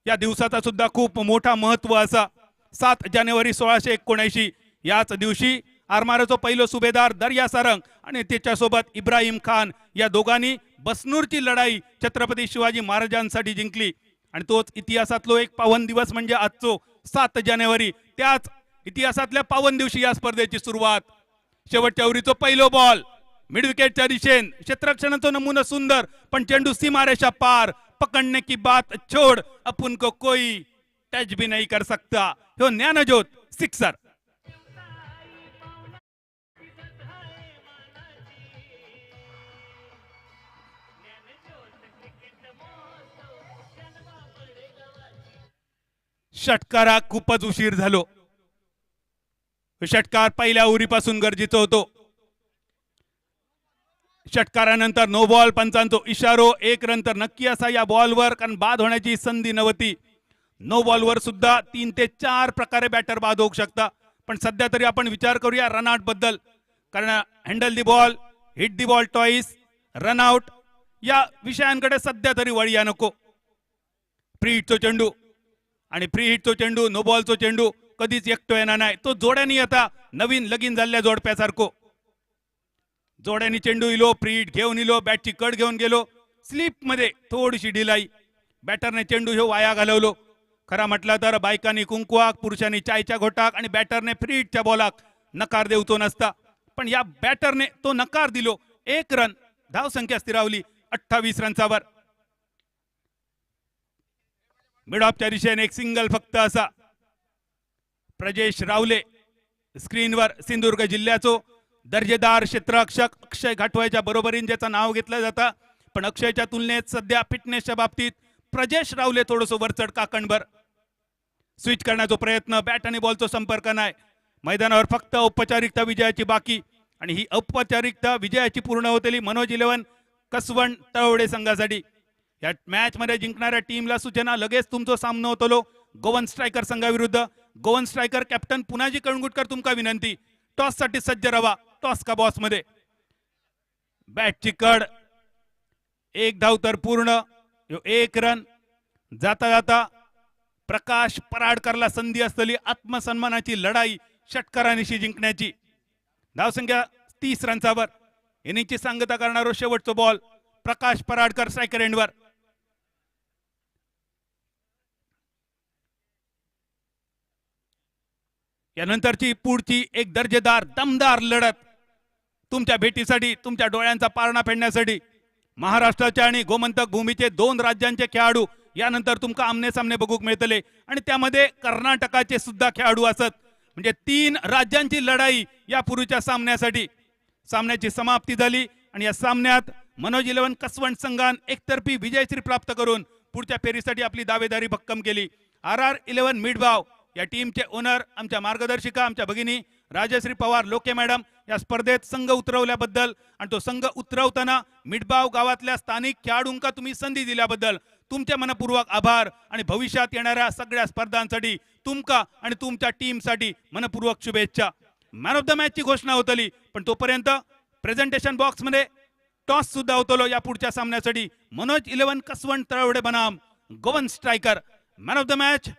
या दिवसाचा सुद्धा खूप मोठा महत्व असा. 7 जानेवारी 1679 याच दिवशी आरमाराचो पहिलो सुभेदार दर्या सारंग आणि त्याच्यासोबत इब्राहिम खान या दोघांनी बसनूरची लढाई छत्रपती शिवाजी महाराजांसाठी जिंकली. आणि तोच इतिहासातलो एक पावन दिवस म्हणजे आजचो 7 जानेवारी. त्याच इतिहासातल्या पावन दिवशी या स्पर्धेची सुरुवात. शेवटच्या ओव्हरीचो पहिलो बॉल मिड विकेटच्या दिशेन. क्षेत्ररक्षणाचा नमुना सुंदर पण चेंडू सीमारेषा पार. पकडने की बात छोड़, अपन को कोई टच भी नहीं कर सकता. हो ज्ञानज्योत सिक्सर. षटकारा खूपच उशीर झालो. षटकार पहिल्या ओव्हरीपासून गरजेचं होतो. षटकारानंतर नो बॉल पंचांचो इशारो. 1 रन तर नक्की असा या बॉलवर, कारण बाद होण्याची संधी नव्हती. नो बॉलवर सुद्धा 3 ते 4 प्रकारे बॅटर बाद होऊ शकता. पण सध्या तरी आपण विचार करूया रनआउट बद्दल. कारण handle the ball, hit the ball twice, run out या विषयांकडे सध्या तरी वळूया नको. फ्री हिटचो चेंडू आणि फ्री हिटचो चेंडू, नो बॉलचो चेंडू कधीच एकटो येणार नाही. तो जोड्यानी आता नवीन लगीन झालेल्या जोडप्यासारखो. जोड्यानी चेंडू इलो, फ्री हिट घेऊन इलो, बॅटची कट घेऊन गेलो. स्लिप मध्ये थोडीशी ढिलाई. बॅटरने चेंडू ह्यो वाया घालवलो. खरा म्हटलं तर बायकांनी कुंकुवाक, पुरुषांनी चायच्या घोटाक आणि बॅटरने फ्री हिटच्या बॉलाक नकार देवतो नसता. पण या बॅटरने तो नकार दिलो. 1 रन, धाव संख्या स्थिरावली 28 रन्सावर. मिड ऑफच्या दिशेने एक सिंगल फक्त असा. प्रजेश रावले स्क्रीनवर सिंधुदुर्ग जिल्ह्याचो दर्जेदार क्षेत्ररक्षक अक्षय घाटवायच्या बरोबरीने ज्याचं नाव घेतलं जातं. पण अक्षयच्या तुलनेत सध्या फिटनेसच्या बाबतीत प्रजेश रावले थोडंसं वरचढ काकणभर. स्विच करण्याचा प्रयत्न, बॅट आणि बॉलचा संपर्क नाही. मैदानावर फक्त औपचारिकता विजयाची बाकी. आणि ही औपचारिकता विजयाची पूर्ण होतेली मनोज 11 कसवण तळवडे संघासाठी. या मॅच मध्ये जिंकणाऱ्या टीमला सूचना, लगेच तुमचा सामना होतलो गोवन स्ट्रायकर संघाविरुद्ध. Goan striker captain Punaji Kalangutkar तुमका विनंती, टॉस साठी सज्ज रवा. टॉस का बॉस मध्ये बॅटची कड. 1 धाव तर पूर्ण, 1 रन. जाता जाता प्रकाश पराडकरला संधी असलेली आत्मसन्मानाची लढाई षटकारानिशी जिंकण्याची. धावसंख्या 30 रन्सावर. इनिंगची सांगता करणारो शेवटचा बॉल प्रकाश पराडकर स्ट्रायकर एंडवर. यानंतरची पुढची एक दर्जेदार दमदार लढत तुमच्या भेटीसाठी, तुमच्या डोळ्यांचा पारणा फेडण्यासाठी महाराष्ट्राच्या आणि गोमंतक भूमीचे 2 राज्यांचे खेळाडू यानंतर तुमका आमने सामने बघूक मिळतले आणि त्यामध्ये कर्नाटकाचे सुद्धा खेळाडू असत. म्हणजे 3 राज्यांची लढाई या पूर्वीच्या सामन्यासाठी. सामन्याची समाप्ती झाली आणि या सामन्यात मनोज 11 कसवंत संघान एकतर्फी विजयश्री प्राप्त करून पुढच्या फेरीसाठी आपली दावेदारी भक्कम केली. RR 11 मिडभाव या टीमचे ओनर, आमच्या मार्गदर्शिका, आमच्या भगिनी राजश्री पवार लोके मॅडम या स्पर्धेत संघ उतरवल्याबद्दल आणि तो संघ उतरवताना मिडबाव गावातल्या स्थानिक खेळाडूंका तुम्ही संधी दिल्याबद्दल तुमचे मनपूर्वक आभार आणि भविष्यात येणाऱ्या सगळ्या स्पर्धांसाठी तुमका आणि तुमच्या टीमसाठी मनपूर्वक शुभेच्छा. मॅन ऑफ द मॅचची घोषणा होतली, पण तोपर्यंत प्रेझेंटेशन बॉक्स मध्ये टॉस सुद्धा होतलो या पुढच्या सामन्यासाठी. मनोज 11 कसवंत तळवडे बनाम Goan striker. Man of the match